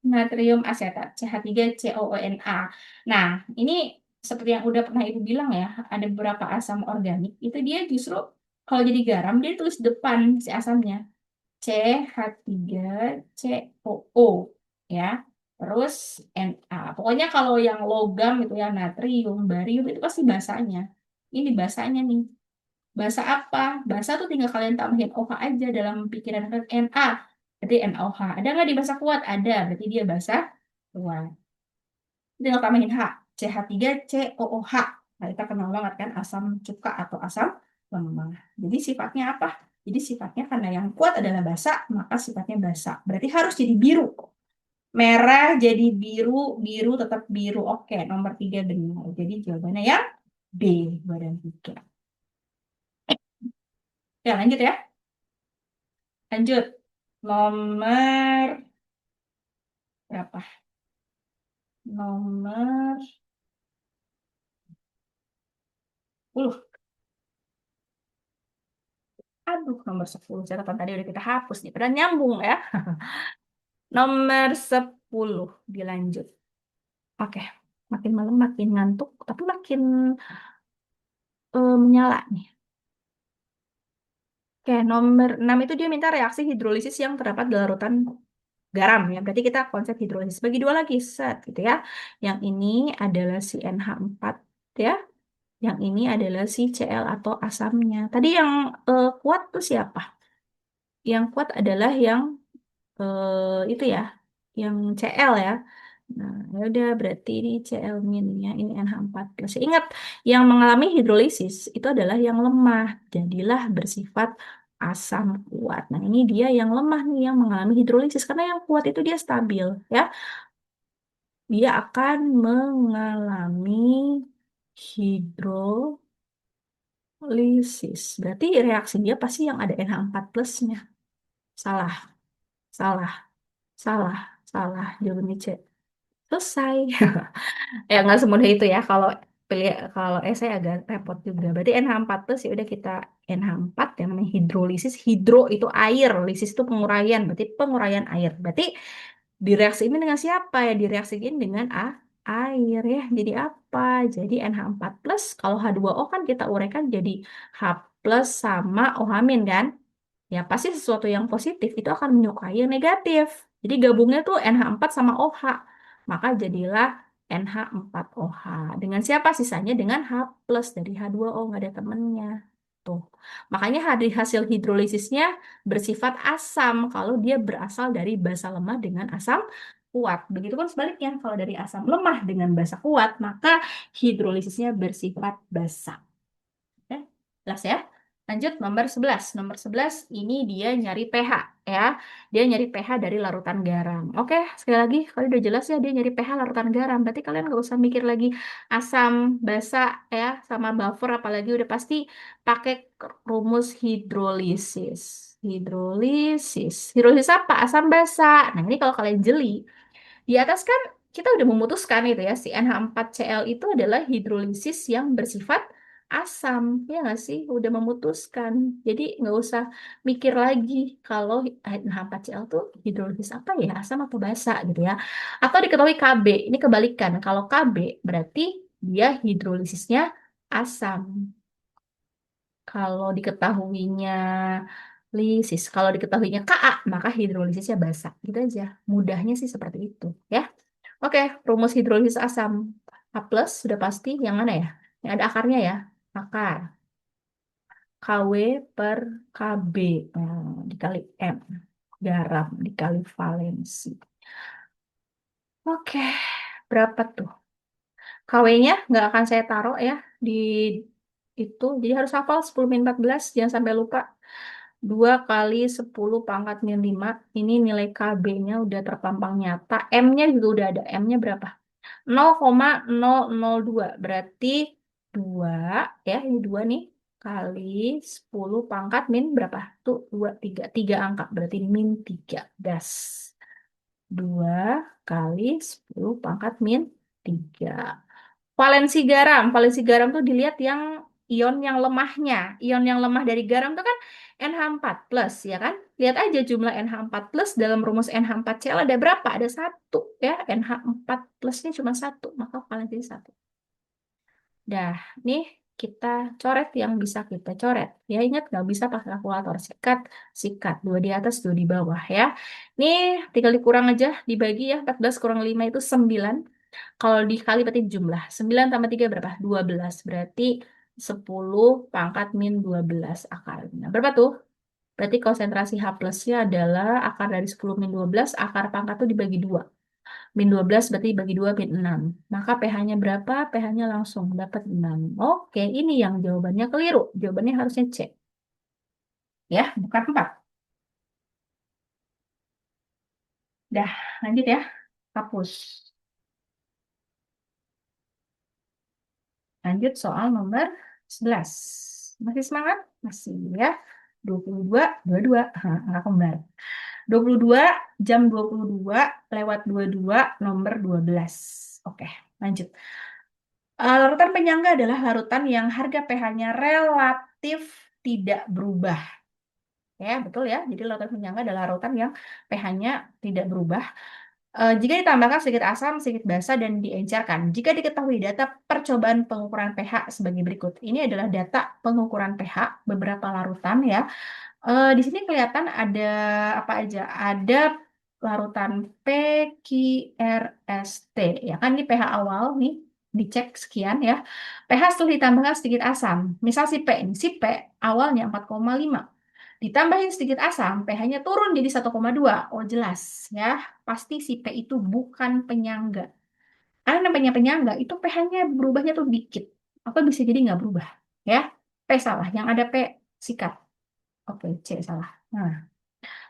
natrium asetat CH3COONA. Nah, ini seperti yang udah pernah Ibu bilang ya, ada beberapa asam organik itu dia justru kalau jadi garam dia tulis depan si asamnya. CH3COO ya. Terus Na. Pokoknya kalau yang logam itu ya natrium, barium itu pasti basanya. Ini basanya nih. Basa apa? Basa tuh tinggal kalian tambahin OH aja dalam pikiran kalian Na. Berarti NaOH. Ada nggak di basa kuat? Ada. Berarti dia basa kuat. Tinggal tambahin H. CH3COOH. Nah, kita kenal banget kan asam cuka atau asam lemah. Jadi sifatnya apa? Jadi sifatnya karena yang kuat adalah basa, maka sifatnya basa. Berarti harus jadi biru. Merah jadi biru, biru tetap biru. Oke, nomor 3 benar. Jadi jawabannya yang B, 2 dan 3. Ya, lanjut ya. Lanjut. Nomor berapa? Nomor 10. Aduh, nomor 10. Catatan tadi udah kita hapus nih. Padahal nyambung ya. Nomor 10 dilanjut. Oke, makin malam makin ngantuk, tapi makin menyala nih. Oke, nomor 6 itu dia minta reaksi hidrolisis yang terdapat dalam larutan garam ya. Berarti kita konsep hidrolisis bagi dua lagi, set gitu ya. Yang ini adalah si NH4 ya. Yang ini adalah si Cl atau asamnya. Tadi yang kuat tuh siapa? Yang kuat adalah yang itu ya, yang Cl ya. Nah, ya udah berarti ini Cl minnya, ini NH4+. Ingat, yang mengalami hidrolisis itu adalah yang lemah, jadilah bersifat asam kuat. Nah, ini dia yang lemah nih yang mengalami hidrolisis karena yang kuat itu dia stabil ya. Dia akan mengalami hidrolisis. Berarti reaksi dia pasti yang ada NH4 plusnya. Salah, salah, salah, salah. Jawabannya C. Selesai. Ya nggak semudah itu ya. Kalau saya agak repot juga. Berarti NH4 plus ya udah kita NH4 yang namanya hidrolisis. Hidro itu air, lisis itu penguraian. Berarti penguraian air. Berarti direaksiin dengan siapa ya? Direaksiin dengan air ya. Jadi apa? Jadi NH4 plus kalau H2O kan kita uraikan jadi H plus sama OH min kan? Ya pasti sesuatu yang positif itu akan menyukai yang negatif. Jadi gabungnya tuh NH4 sama OH. Maka jadilah NH4OH. Dengan siapa sisanya? Dengan H plus dari H2O, nggak ada temennya. Tuh. Makanya hasil hidrolisisnya bersifat asam kalau dia berasal dari basa lemah dengan asam kuat. Begitupun sebaliknya, kalau dari asam lemah dengan basa kuat, maka hidrolisisnya bersifat basa. Oke, jelas ya. Lanjut nomor 11. Nomor 11 ini dia nyari pH ya. Dia nyari pH dari larutan garam. Oke, sekali lagi kalau udah jelas ya dia nyari pH larutan garam. Berarti kalian nggak usah mikir lagi asam basa ya sama buffer apalagi udah pasti pakai rumus hidrolisis. Hidrolisis. Hidrolisis apa? Asam basa. Nah, ini kalau kalian jeli di atas kan kita udah memutuskan itu ya, si NH4Cl itu adalah hidrolisis yang bersifat asam, ya nggak sih? Udah memutuskan. Jadi nggak usah mikir lagi kalau NH4Cl itu hidrolisis apa ya, asam atau basa gitu ya. Atau diketahui Kb, ini kebalikan. Kalau Kb berarti dia hidrolisisnya asam. Kalau diketahuinya lisis, kalau diketahuinya Ka, maka hidrolisisnya basa. Gitu aja. Mudahnya sih seperti itu ya. Oke, rumus hidrolisis asam H plus sudah pasti yang mana ya? Yang ada akarnya ya. Akar Kw per Kb dikali M. Garam dikali valensi. Oke, berapa tuh? Kw-nya nggak akan saya taruh ya di itu. Jadi harus hafal 10 min 14, jangan sampai lupa. 2 kali 10 pangkat min 5. Ini nilai KB-nya udah terpampang nyata. M-nya juga udah ada. M-nya berapa? 0,002 berarti 2 ya ini 2 nih kali 10 pangkat min berapa tuh 2 3 angka berarti min 3 gas 2 kali 10 pangkat min 3 valensi garam tuh dilihat yang ion yang lemahnya ion yang lemah dari garam tuh kan NH4 plus ya kan lihat aja jumlah NH4 plus dalam rumus NH4Cl ada berapa ada satu ya NH4 plusnya cuma satu maka valensi satu dah nih kita coret yang bisa kita coret ya ingat nggak bisa pakai kalkulator sikat sikat dua di atas dua di bawah ya nih tinggal dikurang aja dibagi ya 14 kurang 5 itu 9 kalau dikali berarti jumlah 9 tambah 3 berapa 12 berarti 10 pangkat min 12 akarnya berapa tuh berarti konsentrasi H plusnya adalah akar dari 10 min 12 akar pangkat tuh dibagi 2 min 12 berarti bagi 2 min 6. Maka pH-nya berapa? pH-nya langsung dapat 6. Oke, ini yang jawabannya keliru. Jawabannya harusnya C. Ya, bukan 4. Dah, lanjut ya. Hapus. Lanjut soal nomor 11. Masih semangat? Masih ya. 22, 22. Angka kembar. 22 jam 22 lewat 22 nomor 12. Oke, lanjut. Larutan penyangga adalah larutan yang harga pH-nya relatif tidak berubah. Ya, betul ya. Jadi larutan penyangga adalah larutan yang pH-nya tidak berubah. Jika ditambahkan sedikit asam, sedikit basa, dan diencerkan. Jika diketahui data percobaan pengukuran pH sebagai berikut. Ini adalah data pengukuran pH beberapa larutan ya. Di sini kelihatan ada apa aja? Ada larutan PQRST. Ya kan, ini pH awal nih, dicek sekian ya. pH setelah ditambahkan sedikit asam. Misal si P ini, si P awalnya 4,5. Ditambahin sedikit asam, pH-nya turun jadi 1,2. Oh jelas ya, pasti si P itu bukan penyangga. Karena namanya penyangga, itu pH-nya berubahnya tuh dikit. Apa bisa jadi nggak berubah? Ya, P salah. Yang ada P, sikat. Oke, C salah. Nah,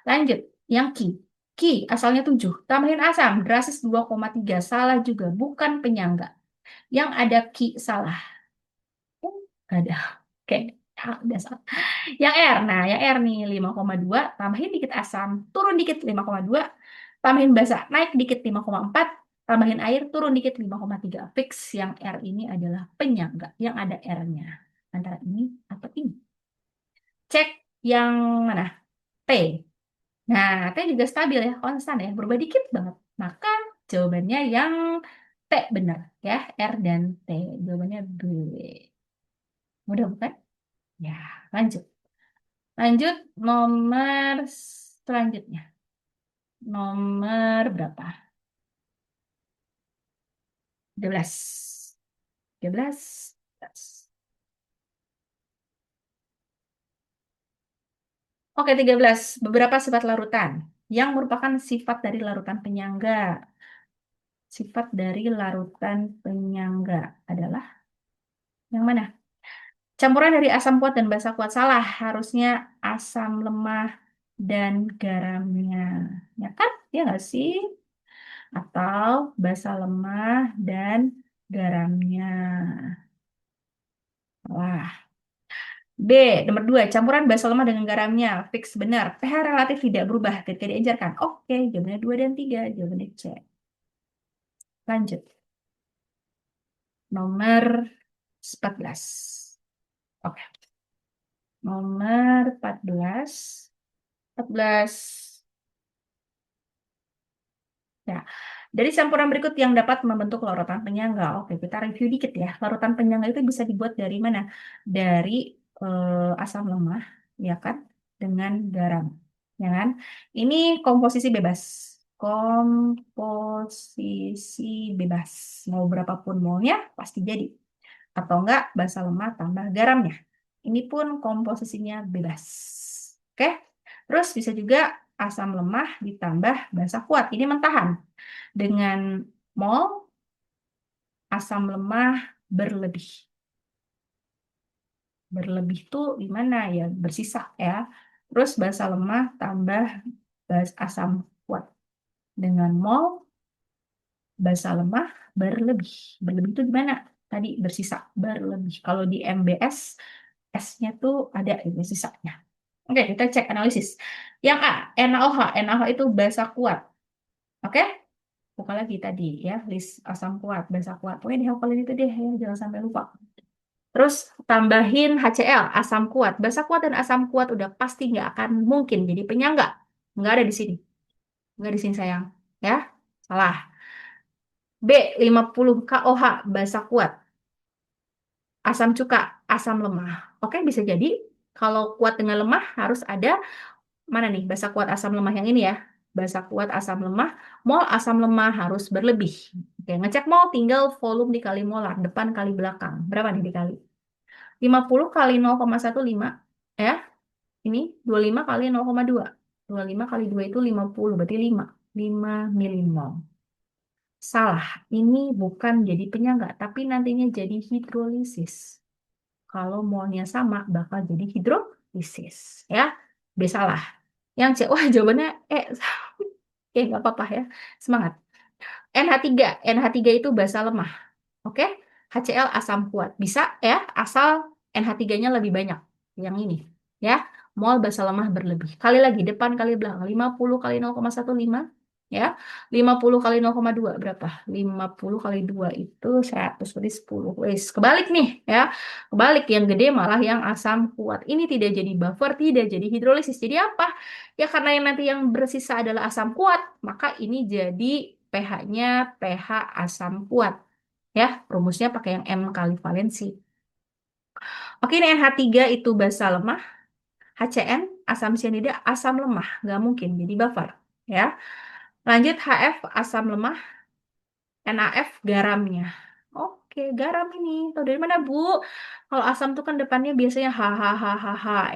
lanjut. Yang Ki. Ki asalnya 7. Tambahin asam, drastis 2,3. Salah juga, bukan penyangga. Yang ada Ki salah. Nggak ada. Oke, udah salah. Yang R, nah yang R nih 5,2, tambahin dikit asam, turun dikit 5,2, tambahin basa, naik dikit 5,4, tambahin air, turun dikit 5,3. Fix yang R ini adalah penyangga, yang ada R-nya. Antara ini atau ini. Cek yang mana? T. Nah, T juga stabil ya, konstan ya, berubah dikit banget. Maka jawabannya yang T benar ya, R dan T. Jawabannya B. Mudah bukan? Ya, lanjut. Lanjut nomor selanjutnya. Nomor berapa? 13. 13. Oke, 13. Beberapa sifat larutan yang merupakan sifat dari larutan penyangga. Sifat dari larutan penyangga adalah yang mana? Campuran dari asam kuat dan basa kuat. Salah, harusnya asam lemah dan garamnya. Ya kan? Ya nggak sih? Atau basa lemah dan garamnya. Wah. B, nomor 2, campuran basa lemah dengan garamnya. Fix benar. pH relatif tidak berubah ketika diajarkan. Oke, jawabannya 2 dan 3. Jawabannya C. Lanjut. Nomor 14. Oke. Nomor 14. 14. Ya, dari campuran berikut yang dapat membentuk larutan penyangga. Oke, kita review dikit ya. Larutan penyangga itu bisa dibuat dari mana? Dari asam lemah, ya kan? Dengan garam, ya kan? Ini komposisi bebas. Komposisi bebas. Mau berapapun molnya, pasti jadi. Atau enggak, basa lemah tambah garamnya. Ini pun komposisinya bebas. Oke? Terus bisa juga asam lemah ditambah basa kuat. Ini mentahan dengan mol asam lemah berlebih. Berlebih tuh gimana ya? Bersisa ya. Terus basa lemah tambah asam kuat dengan mol basa lemah berlebih. Berlebih itu gimana? Tadi bersisa, berlebih. Kalau di MBS, S-nya tuh ada ini sisanya. Oke, kita cek analisis. Yang A, NaOH. NaOH itu basa kuat. Oke? Buka lagi tadi ya, list asam kuat, basa kuat. Pokoknya dihafalin itu deh ya, jangan sampai lupa. Terus tambahin HCl, asam kuat. Basa kuat dan asam kuat udah pasti nggak akan mungkin jadi penyangga. Nggak ada di sini. Nggak di sini sayang. Ya, salah. B, 50 KOH, basa kuat. Asam cuka, asam lemah. Oke, bisa jadi kalau kuat dengan lemah harus ada mana nih? Basa kuat asam lemah yang ini ya. Basa kuat asam lemah, mol asam lemah harus berlebih. Oke, ngecek mol tinggal volume dikali molar, depan kali belakang. Berapa nih dikali? 50 kali 0,15 ya. Ini 25 kali 0,2. 25 kali 2 itu 50, berarti 5. 5 milimol. Salah, ini bukan jadi penyangga, tapi nantinya jadi hidrolisis. Kalau molnya sama, bakal jadi hidrolisis. Ya, B salah. Yang C, wah jawabannya Oke, nggak apa-apa ya. Semangat. NH3. NH3 itu basa lemah. Oke? HCl asam kuat. Bisa ya, asal NH3-nya lebih banyak. Yang ini. Ya. Mol basa lemah berlebih. Kali lagi, depan kali belakang. 50 kali 0,15. Ya. 50 kali 0,2 berapa? 50 kali 2 itu 100 berarti 10. Wes, kebalik nih ya. Kebalik, yang gede malah yang asam kuat. Ini tidak jadi buffer, tidak jadi hidrolisis. Jadi apa? Ya karena yang nanti yang bersisa adalah asam kuat, maka ini jadi pH-nya pH asam kuat. Ya, rumusnya pakai yang M kali valensi. Oke, ini NH3 itu basa lemah, HCN, asam sianida, asam lemah. Nggak mungkin jadi buffer. Ya, Lanjut HF asam lemah, NaF garamnya. Oke, garam ini. Tahu dari mana, Bu? Kalau asam tuh kan depannya biasanya H,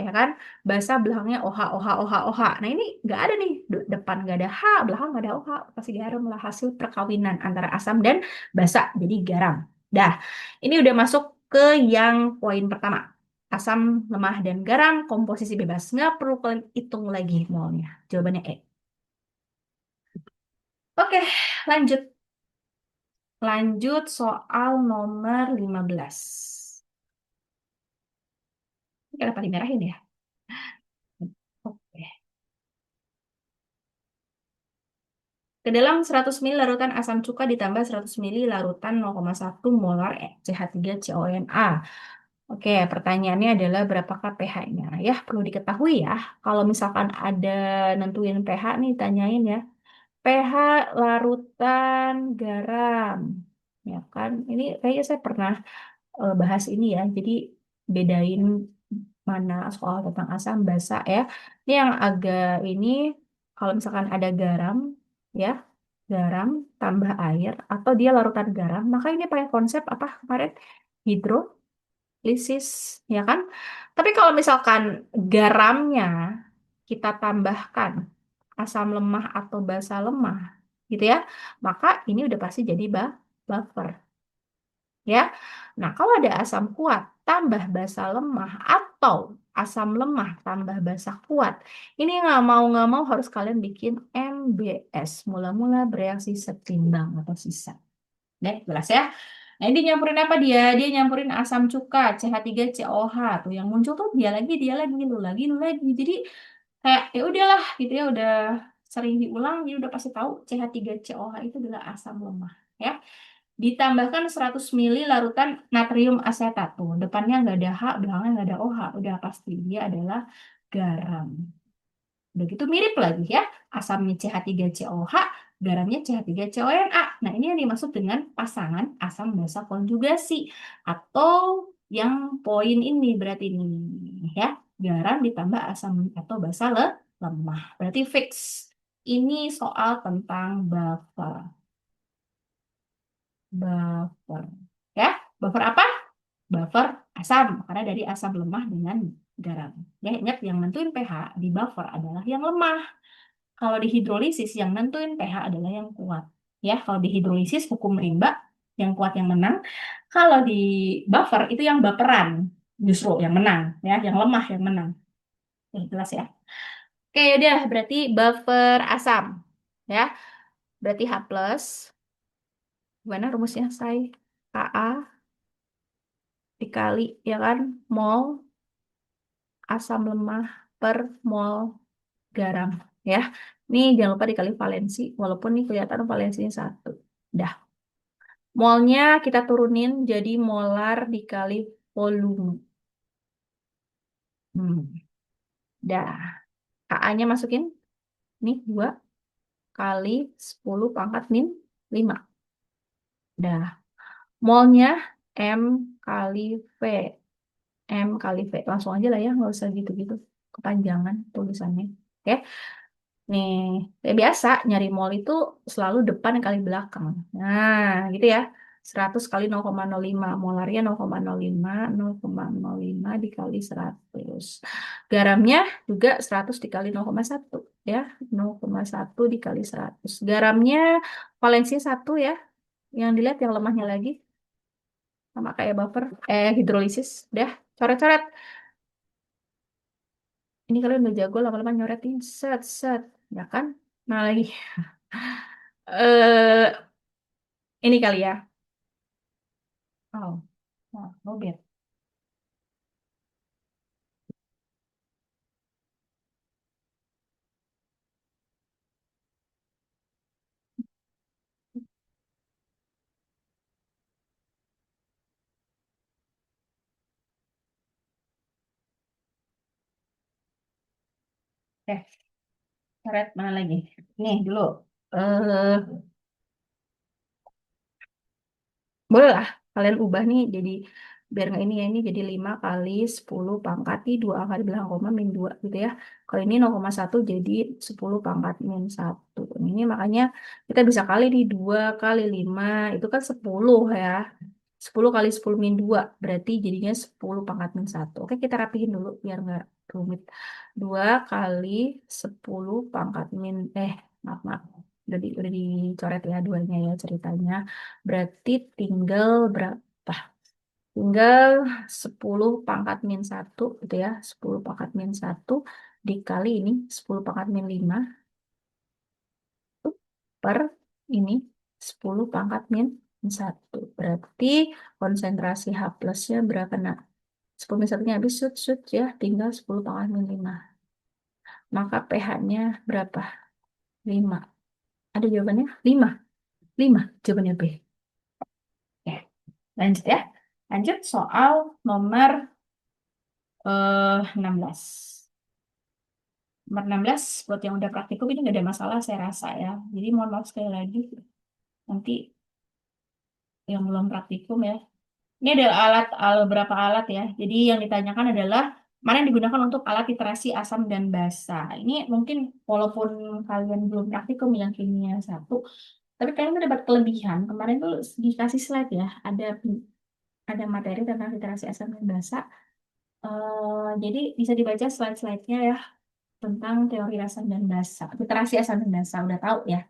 ya kan? Basa belakangnya OH, OH, OH, OH. Nah ini nggak ada nih. Depan nggak ada H, belakang nggak ada OH. Pasti garam lah, hasil perkawinan antara asam dan basa. Jadi garam. Dah, ini udah masuk ke yang poin pertama. Asam, lemah, dan garam komposisi bebas. Nggak perlu kalian hitung lagi molnya. Jawabannya E. Oke, lanjut. Lanjut soal nomor 15. Ini kenapa dimerahin ya? Oke. Ke dalam 100 ml larutan asam cuka ditambah 100 ml larutan 0,1 molar CH3CONA. Oke, pertanyaannya adalah berapakah pH-nya? Ya, perlu diketahui ya. Kalau misalkan ada nentuin pH nih, tanyain ya. pH larutan garam. Ya kan? Ini kayaknya saya pernah bahas ini ya. Jadi bedain mana soal tentang asam basa ya. Ini yang agak ini kalau misalkan ada garam ya, garam tambah air atau dia larutan garam, maka ini pakai konsep apa kemarin? Hidrolisis, ya kan? Tapi kalau misalkan garamnya kita tambahkan asam lemah atau basa lemah gitu ya, maka ini udah pasti jadi buffer ya. Nah, kalau ada asam kuat tambah basa lemah atau asam lemah tambah basa kuat, ini nggak mau harus kalian bikin MBS, mula-mula bereaksi setimbang atau sisa. Deh, jelas ya. Nah, ini nyampurin apa dia? Dia nyampurin asam cuka CH3COH tuh yang muncul tuh dia lagi, lu lagi. Jadi kayak ya udahlah gitu ya, udah sering diulang, jadi udah pasti tahu CH3COH itu adalah asam lemah ya. Ditambahkan 100 ml larutan natrium asetat. Tuh, depannya nggak ada H, belakangnya nggak ada OH. Udah pasti dia adalah garam. Udah gitu mirip lagi ya. Asamnya CH3COH, garamnya CH3CONA. Nah, ini yang dimaksud dengan pasangan asam basa konjugasi. Atau yang poin ini berarti ini ya. Garam ditambah asam atau basa lemah. Berarti fix. Ini soal tentang buffer. Buffer. Ya, buffer apa? Buffer asam, karena dari asam lemah dengan garam. Ya, ingat yang nentuin pH di buffer adalah yang lemah. Kalau di hidrolisis yang nentuin pH adalah yang kuat. Ya, kalau di hidrolisis hukum rimba, yang kuat yang menang. Kalau di buffer itu yang baperan justru yang menang, ya, yang lemah yang menang. Ya, jelas ya. Oke, udah berarti buffer asam. Ya, berarti H plus. Gimana rumusnya, saya? Ka dikali ya kan mol asam lemah per mol garam ya. Ini jangan lupa dikali valensi walaupun ini kelihatan valensinya satu. Dah. Molnya kita turunin jadi molar dikali volume. Hmm. Dah. Ka-nya masukin. Nih 2 kali 10 pangkat min 5. Dah. Molnya M kali V. M kali V. Langsung aja lah ya, nggak usah gitu-gitu. Kepanjangan tulisannya. Oke. Nih, kayak biasa nyari mol itu selalu depan kali belakang. Nah, gitu ya. 100 kali 0,05. Molarnya 0,05, 0,05 dikali 100. Garamnya juga 100 dikali 0,1 ya. 0,1 dikali 100. Garamnya valensinya 1 ya. Yang dilihat yang lemahnya lagi. Sama kayak buffer. Hidrolisis. Udah, coret-coret. Ini kalian udah jago lama-lama nyoretin. Set, set. Ya kan? Nah lagi. eh ini kali ya. Oh, oh, lobet. Eh, coret mana lagi? Nih dulu. Eh, boleh lah. Kalian ubah nih jadi biar nggak ini ya, ini jadi 5 kali 10 pangkat di dua angka di belakang koma min 2 gitu ya. Kalau ini 0,1 jadi 10 pangkat min 1. Ini makanya kita bisa kali di 2 kali 5 itu kan 10 ya. 10 kali 10 min 2 berarti jadinya 10 pangkat min 1. Oke, kita rapihin dulu biar nggak rumit. 2 kali 10 pangkat min, maaf, maaf. Udah dicoret ya duanya ya ceritanya. Berarti tinggal berapa? Tinggal 10 pangkat min 1 gitu ya. 10 pangkat min 1 dikali ini 10 pangkat min 5 per ini 10 pangkat min 1. Berarti konsentrasi H plusnya berapa nak? 10 min 1-nya habis, shoot ya. Tinggal 10 pangkat min 5. Maka pH-nya berapa? 5. Ada jawabannya? 5. 5 jawabannya B. Oke, lanjut ya. Lanjut soal nomor 16. Nomor 16, buat yang udah praktikum ini nggak ada masalah saya rasa ya. Jadi mohon maaf sekali lagi. Nanti yang belum praktikum ya. Ini ada beberapa alat ya. Jadi yang ditanyakan adalah mana yang digunakan untuk alat titrasi asam dan basa. Ini mungkin walaupun kalian belum praktikum yang kimia satu, tapi kalian tuh dapat kelebihan. Kemarin tuh dikasih slide ya, ada materi tentang titrasi asam dan basa. Jadi bisa dibaca slide-slide-nya ya tentang teori asam dan basa. Titrasi asam dan basa udah tahu ya.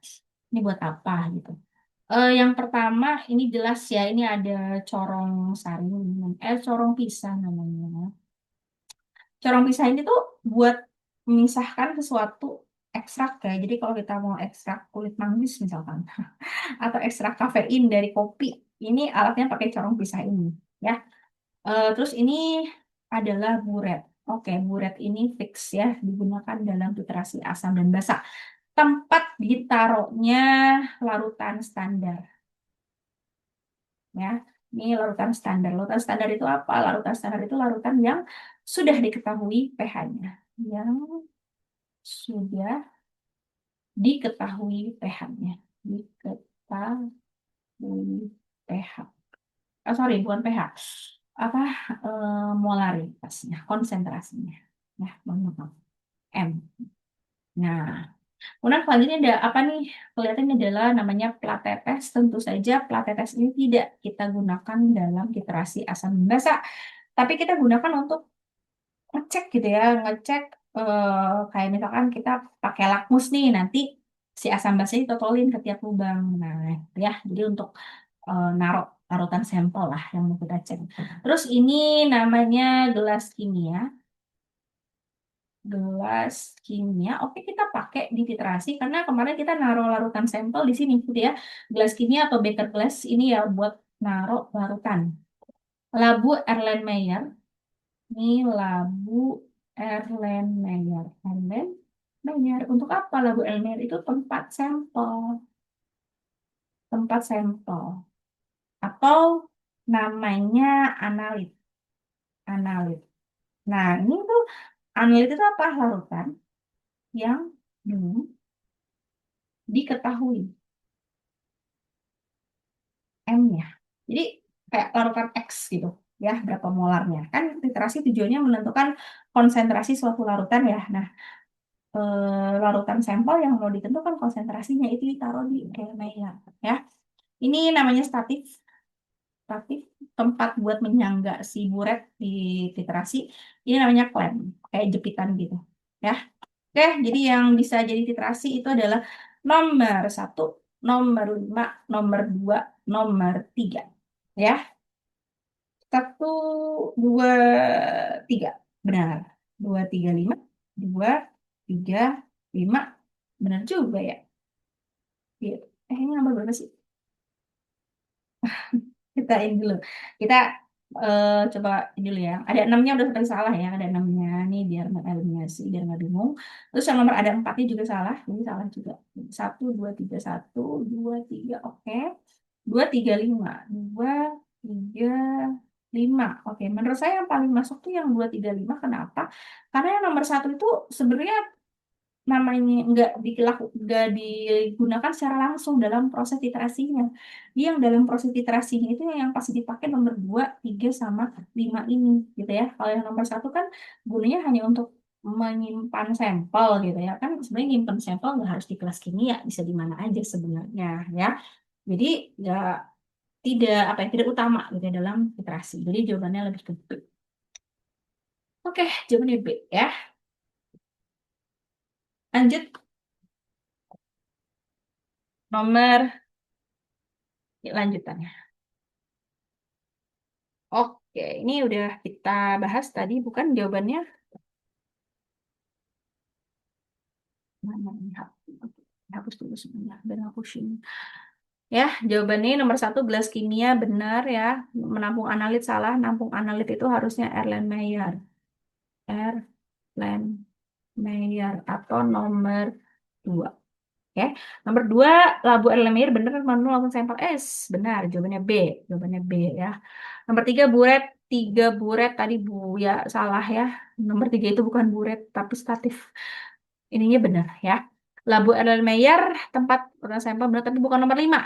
Ini buat apa gitu. Yang pertama ini jelas ya, ini ada corong saring, corong pisah namanya. Corong pisah ini tuh buat memisahkan sesuatu ekstrak ya. Jadi kalau kita mau ekstrak kulit manggis misalkan, atau ekstrak kafein dari kopi, ini alatnya pakai corong pisah ini ya. Terus ini adalah buret. Oke, buret ini fix ya, digunakan dalam titrasi asam dan basa. Tempat ditaruhnya larutan standar. Ya, ini larutan standar. Larutan standar itu apa? Larutan standar itu larutan yang sudah diketahui pH-nya. Yang sudah diketahui pH-nya. Diketahui pH. Oh, sorry, bukan pH. Apa? Molaritasnya, konsentrasinya. Nah, mohon maaf. M. Nah, kemudian selanjutnya ada apa nih? Kelihatannya adalah namanya plat tetes. Tentu saja plat tetes ini tidak kita gunakan dalam titrasi asam basa, tapi kita gunakan untuk ngecek gitu ya, ngecek kayak misalkan kita pakai lakmus nih, nanti si asam basanya ditotolin ke tiap lubang. Nah, ya, jadi untuk naruh larutan sampel lah yang mau kita cek. Terus ini namanya gelas kimia. Gelas kimia, oke kita pakai di titrasi karena kemarin kita naruh larutan sampel di sini gitu ya. Gelas kimia atau beker glass ini ya buat naruh larutan. Labu Erlenmeyer, ini labu Erlenmeyer. Erlenmeyer, untuk apa labu Erlenmeyer? Itu tempat sampel. Tempat sampel. Atau namanya analit. Analit. Nah, ini tuh analit itu apa? Larutan yang belum diketahui M-nya. Jadi kayak larutan X gitu ya, berapa molarnya. Kan titrasi tujuannya menentukan konsentrasi suatu larutan ya. Nah, larutan sampel yang mau ditentukan konsentrasinya itu ditaruh di Erlenmeyer ya. Ini namanya statif. Statif tempat buat menyangga si buret di titrasi. Ini namanya klem, kayak jepitan gitu ya. Oke, jadi yang bisa jadi titrasi itu adalah nomor 1, nomor 5, nomor 2, nomor 3. Ya, 1, 2, 3. Benar. 2, 3, 5. 2, 3, 5. Benar juga ya. Iya. Ini nomor berapa sih? Kita ini dulu. Kita coba ini dulu ya. Ada 6-nya udah sampai salah ya. Ada 6-nya nih biar nggak eliminasi, biar nggak bingung. Terus yang nomor ada 4-nya juga salah. Ini salah juga. 1, 2, 3, 1, 2, 3. Oke. 2, 3, 5. 2, 3, 5. Oke. Menurut saya yang paling masuk tuh yang 2, 3, 5. Kenapa? Karena yang nomor 1 itu sebenarnya namanya nggak digunakan secara langsung dalam proses literasinya. Dia yang dalam proses literasinya itu yang pasti dipakai nomor 2, 3, sama 5 ini gitu ya. Kalau yang nomor satu kan gunanya hanya untuk menyimpan sampel gitu ya. Kan sebenarnya nyimpan sampel nggak harus di kelas kimia, bisa di mana aja sebenarnya ya. Jadi nggak tidak utama gitu ya dalam literasi. Jadi jawabannya lebih ke B. Oke, jawabannya B ya. Lanjut nomor lanjutannya. Oke, ini udah kita bahas tadi, bukan jawabannya? Mana ini? Oke, hapus dulu sebentar, dan hapusin. Ya, jawabannya nomor satu, gelas kimia benar ya. Menampung analit salah. Nampung analit itu harusnya Erlenmeyer. Erlenmeyer atau nomor dua. Oke, nomor dua, labu Erlenmeyer benar melakukan sampel S. Benar, jawabannya B. Jawabannya B ya. Nomor tiga, buret. Tiga buret tadi bu ya salah ya. Nomor tiga itu bukan buret, tapi statif. Ininya benar ya. Labu Erlenmeyer tempat pernah sampel benar, tapi bukan nomor lima.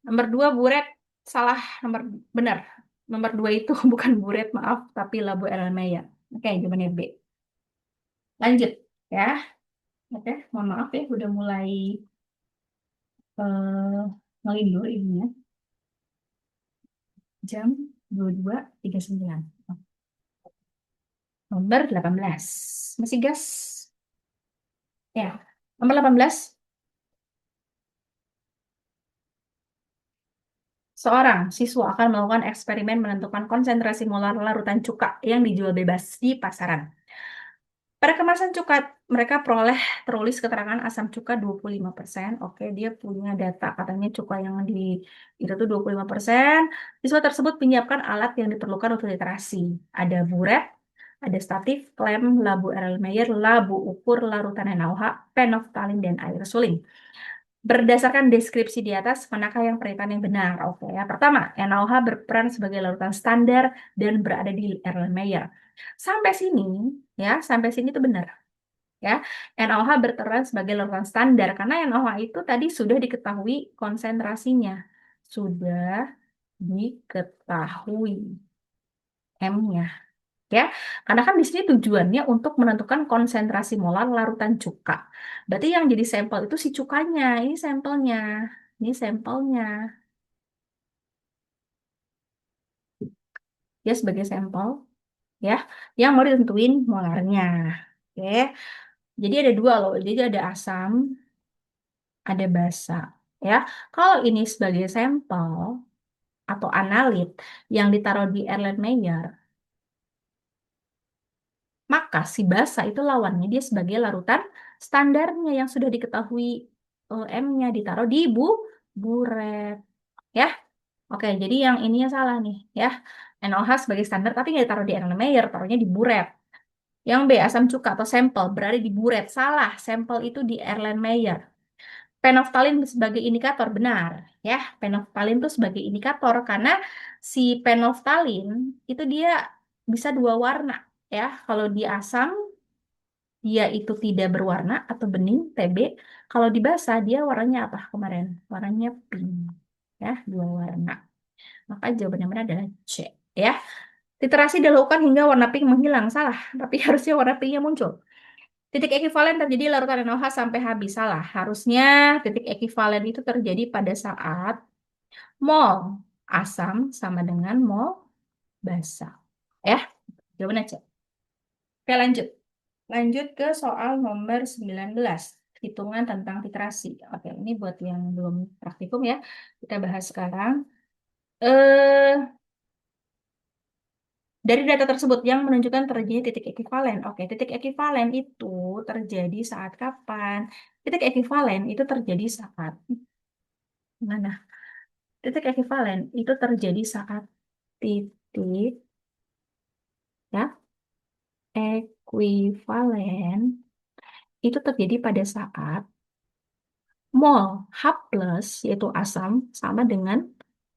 Nomor dua buret salah, nomor benar. Nomor dua itu bukan buret, maaf, tapi labu Erlenmeyer. Oke, jawabannya B. Lanjut ya. Oke, mohon maaf ya, udah mulai eh ngelindur ini ya. Jam 22.39. Nomor 18. Masih gas? Ya. Nomor 18. Seorang siswa akan melakukan eksperimen menentukan konsentrasi molar larutan cuka yang dijual bebas di pasaran. Pada kemasan cuka, mereka tertulis keterangan asam cuka 25%. Oke, dia punya data katanya cuka yang di itu tuh 25%. Siswa tersebut menyiapkan alat yang diperlukan untuk literasi. Ada buret, ada statif, klem, labu Erlenmeyer, labu ukur, larutan NaOH, penoftalin, dan air suling. Berdasarkan deskripsi di atas, manakah yang pernyataan yang benar? Oke, ya. Pertama, NaOH berperan sebagai larutan standar dan berada di Erlenmeyer. Sampai sini, ya, sampai sini itu benar. Ya, NaOH berperan sebagai larutan standar karena NaOH itu tadi sudah diketahui konsentrasinya, sudah diketahui M-nya. Ya, karena kan di sini tujuannya untuk menentukan konsentrasi molar larutan cuka. Berarti yang jadi sampel itu si cukanya, ini sampelnya, ini sampelnya, ya sebagai sampel, ya, yang mau ditentuin molarnya. Oke, jadi ada dua loh, jadi ada asam, ada basa. Ya, kalau ini sebagai sampel atau analit yang ditaruh di Erlenmeyer, maka si basa itu lawannya dia sebagai larutan standarnya yang sudah diketahui M-nya ditaruh di buret. Ya, oke. Jadi yang ininya salah nih, ya. NaOH sebagai standar tapi nggak ditaruh di Erlenmeyer, taruhnya di buret. Yang B, asam cuka atau sampel berada di buret. Salah, sampel itu di Erlenmeyer. Penoftalin sebagai indikator benar, ya. Penoftalin itu sebagai indikator karena si penoftalin itu dia bisa dua warna, ya. Kalau di asam dia itu tidak berwarna atau bening TB. Kalau di basa dia warnanya apa kemarin? Warnanya pink. Ya, dua warna. Maka jawabannya benar adalah C. Ya, literasi dilakukan hingga warna pink menghilang. Salah, tapi harusnya warna pinknya muncul. Titik ekivalen terjadi larutan NaOH sampai habis. Salah, harusnya titik ekivalen itu terjadi pada saat mol asam sama dengan mol basa. Ya, jawabannya C. Oke, lanjut. Lanjut ke soal nomor 19. Hitungan tentang titrasi. Oke, ini buat yang belum praktikum ya. Kita bahas sekarang. Eh, dari data tersebut yang menunjukkan terjadi titik ekivalen. Oke, titik ekivalen itu terjadi saat kapan? Titik ekivalen itu terjadi saat mana? Titik ekivalen itu terjadi saat titik ya ekuivalen itu terjadi pada saat mol H plus yaitu asam sama dengan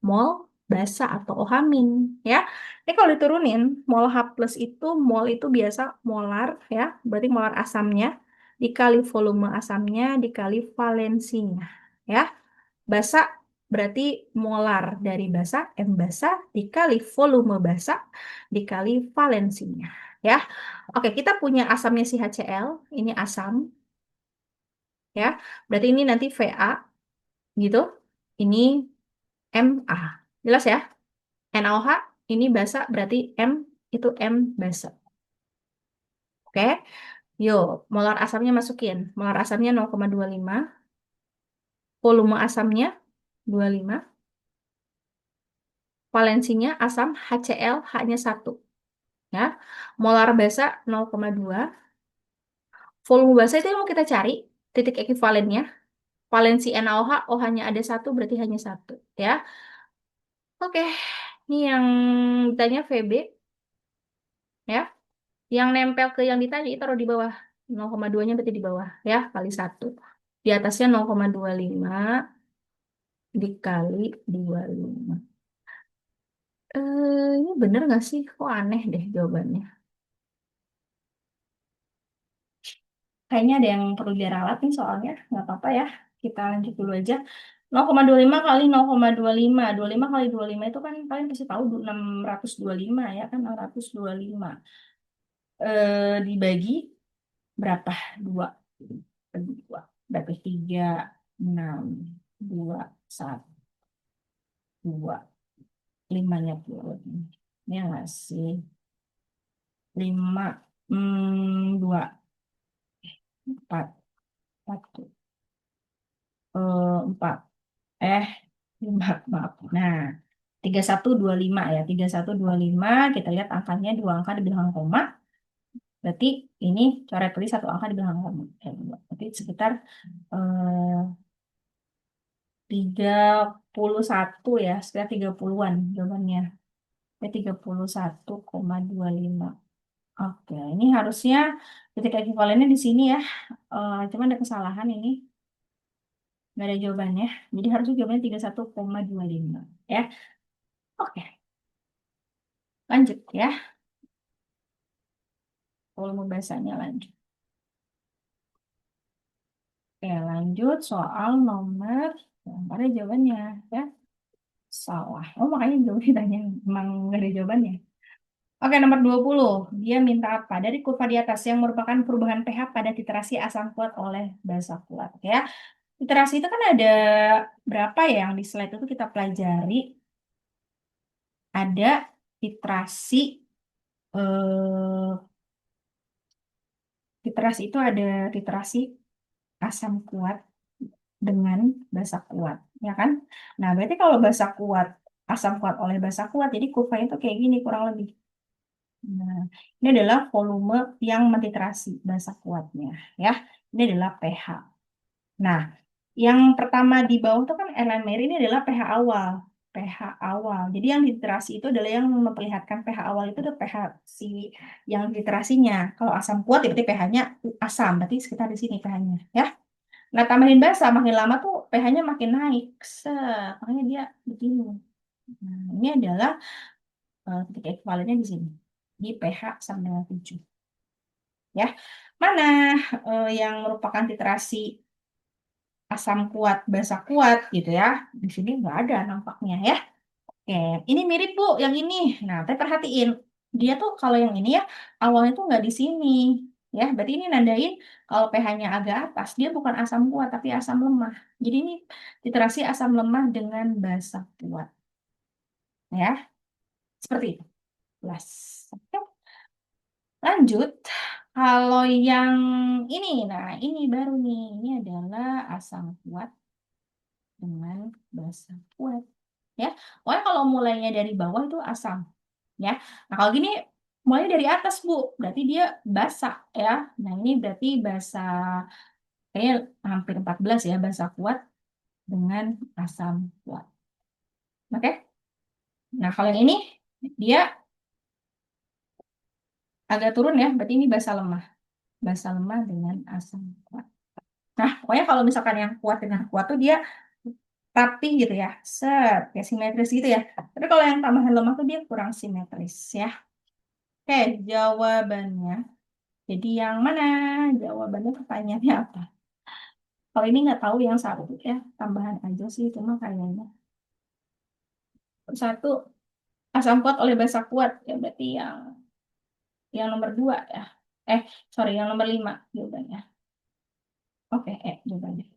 mol basa atau OH min ya. Ini kalau diturunin mol H plus itu mol itu biasa molar ya, berarti molar asamnya dikali volume asamnya dikali valensinya. Ya, basa berarti molar dari basa, M basa dikali volume basa dikali valensinya. Ya, oke, kita punya asamnya si HCl, ini asam. Ya, berarti ini nanti Va gitu. Ini Ma. Jelas ya? NaOH ini basa berarti M itu M basa. Oke. Yuk, molar asamnya masukin. Molar asamnya 0,25, volume asamnya 25, valensinya asam HCl hanya 1. Ya. Molar basa 0,2. Volume basa itu yang mau kita cari, titik ekuivalennya. Valensi NaOH, OH-nya ada 1 berarti hanya 1. Ya. Oke, ini yang ditanya VB. Ya. Yang nempel ke yang ditanya itu taruh di bawah. 0,2-nya berarti di bawah. Ya, kali 1. Di atasnya 0,25 dikali 25. Ini bener nggak sih? Kok aneh deh jawabannya. Kayaknya ada yang perlu diralat nih soalnya. Nggak apa-apa ya. Kita lanjut dulu aja. 0,25 kali 0,25. 25 kali 25 itu kan kalian pasti tahu 625 ya kan. 625. Dibagi berapa? 2. Bagi 2. Berarti 3, 6, 2, 1, 2. 5-nya puluh. Ini nggak sih? 5, 2, 4, 1, 4. Eh, 5, maaf. Nah, 3125 ya. 3125 kita lihat angkanya 2 angka di belakang koma. Berarti ini coret tulis 1 angka di belakang koma. Berarti sekitar eh, 31 ya. Sekitar 30-an jawabannya. 31,25. Oke, ini harusnya titik ekuivalennya di sini ya. Cuman ada kesalahan ini. Nggak ada jawabannya. Jadi harusnya jawabannya 31,25. Ya, oke. Lanjut ya. Volume bahasanya lanjut. Oke, lanjut soal nomor. Ada jawabannya ya. Salah. Oh, makanya jawabannya ditanya. Emang nggak ada jawabannya. Oke, nomor 20. Dia minta apa? Dari kurva di atas yang merupakan perubahan pH pada titrasi asam kuat oleh basa kuat. Ya, literasi itu kan ada berapa ya yang di slide itu kita pelajari. Ada literasi, literasi itu ada literasi asam kuat dengan basa kuat, ya kan? Nah, berarti kalau basa kuat, asam kuat oleh basa kuat, jadi kurvanya itu kayak gini kurang lebih. Nah, ini adalah volume yang mentitrasi basa kuatnya, ya. Ini adalah pH. Nah, yang pertama di bawah itu kan NaMr ini adalah pH awal. pH awal. Jadi yang literasi itu adalah yang memperlihatkan pH awal itu adalah pH si yang literasinya. Kalau asam kuat ya berarti pH-nya asam. Berarti sekitar di sini pH-nya. Ya. Nah, tambahin basa makin lama tuh pH-nya makin naik. Makanya dia begini. Nah, ini adalah titik ekuivalennya di sini. Di pH sama dengan 7. Ya. Mana yang merupakan literasi asam kuat, basa kuat gitu ya. Di sini nggak ada nampaknya ya. Oke, ini mirip Bu yang ini. Nah, tapi perhatiin. Dia tuh kalau yang ini ya, awalnya tuh nggak di sini. Ya, berarti ini nandain kalau pH-nya agak atas, dia bukan asam kuat, tapi asam lemah. Jadi ini literasi asam lemah dengan basa kuat. Ya, seperti itu. Plus. Oke. Lanjut. Kalau yang ini, nah ini baru nih. Ini adalah asam kuat dengan basa kuat. Ya, pokoknya kalau mulainya dari bawah itu asam. Ya, nah kalau gini mulai dari atas Bu, berarti dia basa ya. Nah ini berarti basa kayaknya hampir 14 ya, basa kuat dengan asam kuat. Oke. Nah kalau yang ini dia agak turun ya, berarti ini basa lemah. Basa lemah dengan asam kuat. Nah, pokoknya kalau misalkan yang kuat dengan kuat tuh dia rapi gitu ya, set, kayak simetris gitu ya. Tapi kalau yang tambahan lemah tuh dia kurang simetris ya. Oke, jawabannya Jadi yang mana? Jawabannya pertanyaannya apa? Kalau ini nggak tahu yang satu ya, tambahan aja sih, cuma kayaknya. Satu, asam kuat oleh basa kuat, ya berarti yang nomor dua ya. Sorry, yang nomor lima jawabannya. Oke, jawabannya.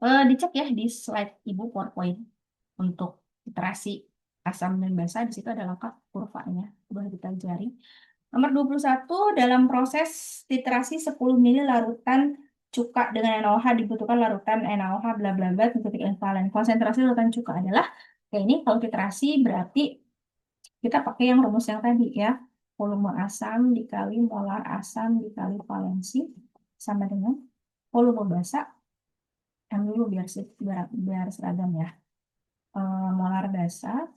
Dicek ya di slide Ibu PowerPoint untuk literasi asam dan basa. Di situ ada lengkap kurvanya. Boleh dipelajari. Nomor 21 dalam proses titrasi 10 ml larutan cuka dengan NaOH dibutuhkan larutan NaOH bla bla bla titik ekvivalen. Konsentrasi larutan cuka adalah kayak ini. Kalau titrasi berarti kita pakai yang rumus yang tadi ya. Volume asam dikali molar asam dikali valensi sama dengan volume basa. Yang dulu biar seragam ya. Molar basa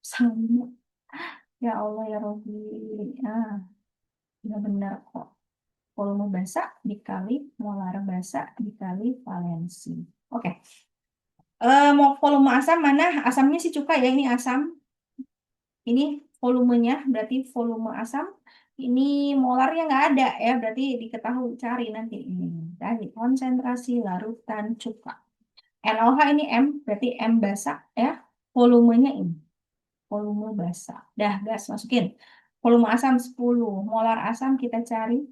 sama, ya Allah ya Robi. Ah, ya benar kok. Volume basa dikali molar basa dikali valensi. Oke. Mau volume asam mana? Asamnya sih cuka ya, ini asam. Ini volumenya, berarti volume asam. Ini molarnya nggak ada ya, berarti diketahui cari nanti. Ini tadi konsentrasi larutan cuka. NaOH ini M, berarti M basa ya. Volumenya ini, volume basa. Dah, gas masukin. Volume asam 10, molar asam kita cari.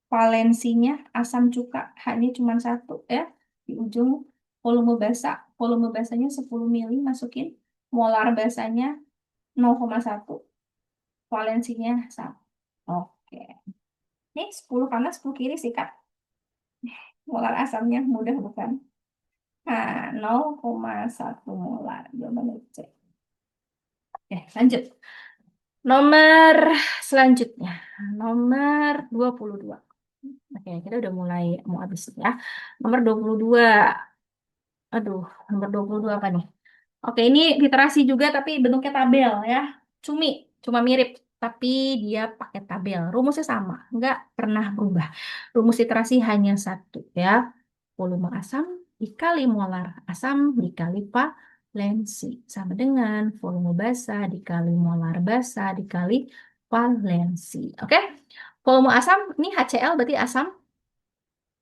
Valensinya asam cuka hanya cuma satu ya di ujung. Volume basanya 10 mili masukin, molar basanya 0,1, valensinya satu. Oke, ini 10 kanan 10 kiri sikat. Molar asamnya mudah bukan? Nah, 0,1 molar jawabannya C. Lanjut. Nomor selanjutnya, nomor 22. Oke, kita udah mulai mau habis ya. Nomor 22. Aduh, nomor 22 apa nih? Oke, ini literasi juga tapi bentuknya tabel ya. Cumi, cuma mirip. Tapi dia pakai tabel. Rumusnya sama, nggak pernah berubah. Rumus literasi hanya satu ya. Volume asam dikali molar asam dikali valensi. Sama dengan volume basa dikali molar basa dikali valensi. Oke, volume asam, ini HCl berarti asam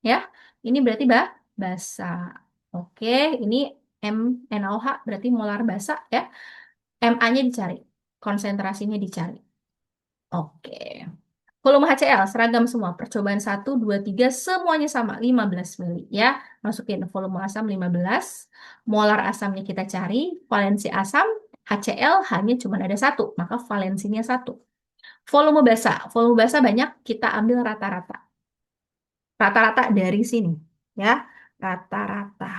ya. Ini berarti basa. Oke, ini M NaOH berarti molar basa ya. Ma-nya dicari, konsentrasinya dicari. Oke. Volume HCl seragam semua. Percobaan 1, 2, 3 semuanya sama 15 mili ya. Masukin volume asam 15. Molar asamnya kita cari. Valensi asam HCl hanya cuma ada satu, maka valensinya satu. Volume basa banyak, kita ambil rata-rata. Rata-rata dari sini ya. Rata-rata.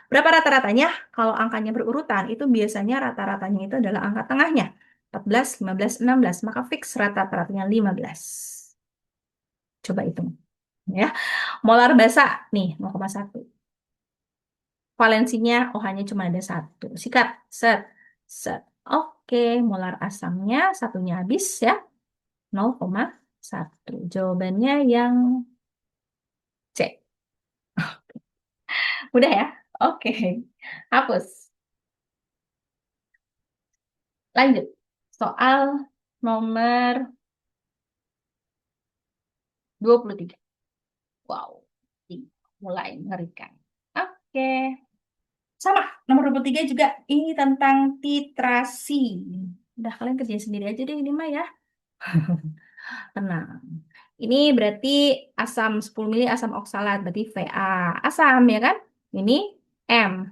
Berapa rata-ratanya? Kalau angkanya berurutan, itu biasanya rata-ratanya itu adalah angka tengahnya. 14, 15, 16. Maka fix rata-ratanya 15. Coba hitung. Ya. Molar basa, nih 0,1. Valensinya OH-nya cuma ada satu. Sikat, set, set. Oke, molar asamnya satunya habis ya. 0,1. Jawabannya yang C. Udah ya? Oke. Hapus. Lanjut. Soal nomor 23. Wow, mulai mengerikan. Oke, sama. Nomor 23 juga ini tentang titrasi. Udah kalian kerjain sendiri aja deh ini mah ya. Tenang. Ini berarti asam 10 mili asam oksalat, berarti Va. Asam ya kan? Ini M,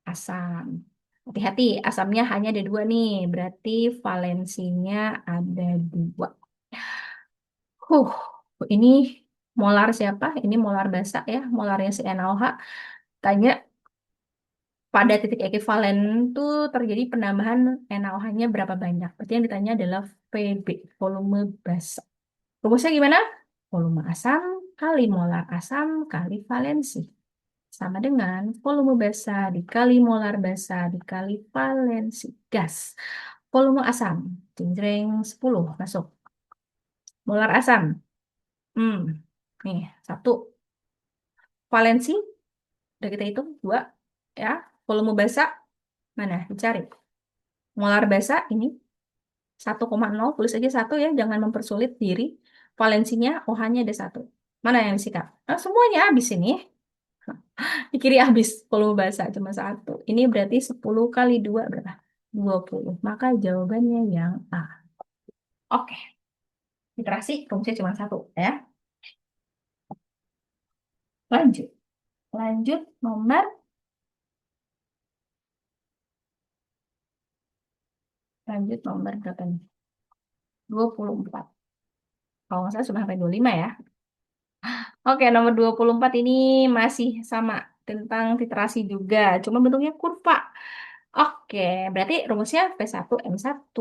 asam. Hati-hati, asamnya hanya ada dua nih. Berarti valensinya ada dua. Huh, ini molar siapa? Ini molar basa ya, molarnya si NaOH. Tanya pada titik ekivalen tuh terjadi penambahan NaOH-nya berapa banyak? Berarti yang ditanya adalah Vb, volume basa. Rumusnya gimana? Volume asam kali molar asam kali valensi. Sama dengan volume basa dikali molar basa dikali valensi gas. Volume asam, jeng 10, masuk. Molar asam, hmm, nih, satu. Valensi, udah kita hitung, dua. Ya, volume basa, Mana? Dicari. Molar basa ini 1,0, tulis aja satu ya, jangan mempersulit diri. Valensinya OH-nya ada satu. Mana yang disikat? Nah, semuanya habis ini. Di kiri habis, volume basa cuma satu. Ini berarti 10 kali 2 berapa? 20. Maka jawabannya yang A. Oke, literasi rumusnya cuma satu ya. Lanjut. Lanjut nomor berapa nih? 24. Kalau nggak salah sudah sampai 25 ya. Oke, nomor 24 ini masih sama tentang literasi juga. Cuma bentuknya kurva. Oke, berarti rumusnya P1 M1,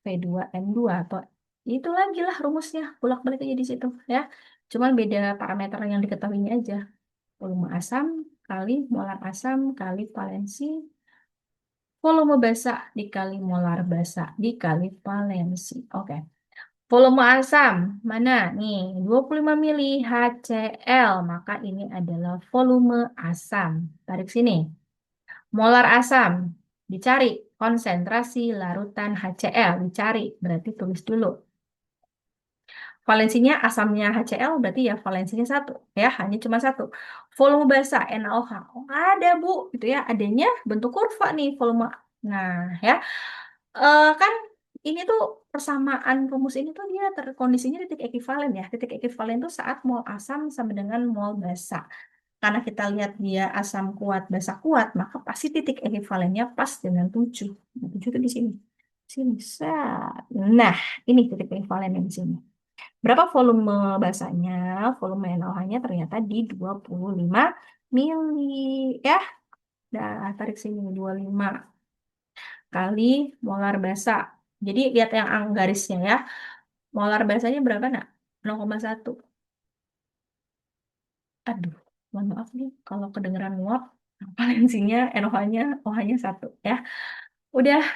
P2 M2 atau itu lagi lah rumusnya. Bolak-balik aja di situ ya. Cuman beda parameter yang diketahuinya aja. Volume asam kali molar asam kali valensi. Volume basa dikali molar basa dikali valensi. Oke. Volume asam, mana nih? 25 mili HCl, maka ini adalah volume asam. Tarik sini. Molar asam, dicari. Konsentrasi larutan HCl, dicari. Berarti tulis dulu. Valensinya asamnya HCl, berarti ya valensinya satu. Ya, hanya cuma satu. Volume basa, NaOH. Oh, ada, Bu. Gitu ya, adanya bentuk kurva nih volume. Nah, ya. Kan ini tuh persamaan rumus ini tuh dia kondisinya titik ekivalen ya. Titik ekivalen tuh saat mol asam sama dengan mol basa. Karena kita lihat dia asam kuat, basa kuat, maka pasti titik ekivalennya pas dengan 7. Nah, 7 itu di sini. Sini. Set. Nah, ini titik ekivalennya di sini. Berapa volume basanya? Volume NaOH-nya ternyata di 25 mili. Ya, dah tarik sini 25 kali molar basa. Jadi lihat yang garisnya ya. Molar basanya berapa nak? 0,1. Aduh, mohon maaf nih kalau kedengeran nguap. Valensinya, NOH-nya, OH-nya satu ya. Udah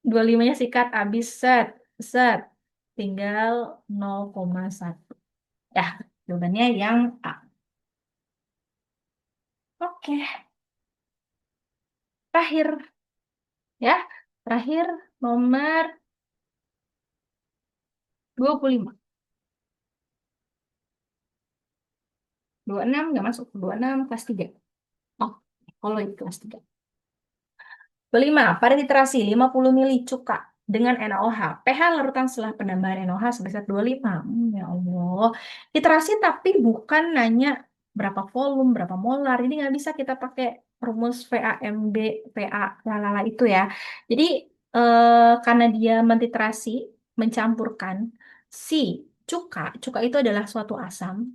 25-nya sikat habis set. Set. Tinggal 0,1. Ya, jawabannya yang A. Oke, terakhir ya. Terakhir nomor 25. 26 nggak masuk. 26 kelas 3. Oh, kalau itu kelas 3. Kelima, pada literasi 50 mili cuka dengan NaOH. pH larutan setelah penambahan NaOH sebesar 25. Ya Allah. Literasi tapi bukan nanya berapa volume, berapa molar. Jadi nggak bisa kita pakai rumus VAMB, VA, lalala itu ya. Jadi karena dia mentiterasi, mencampurkan si cuka itu adalah suatu asam,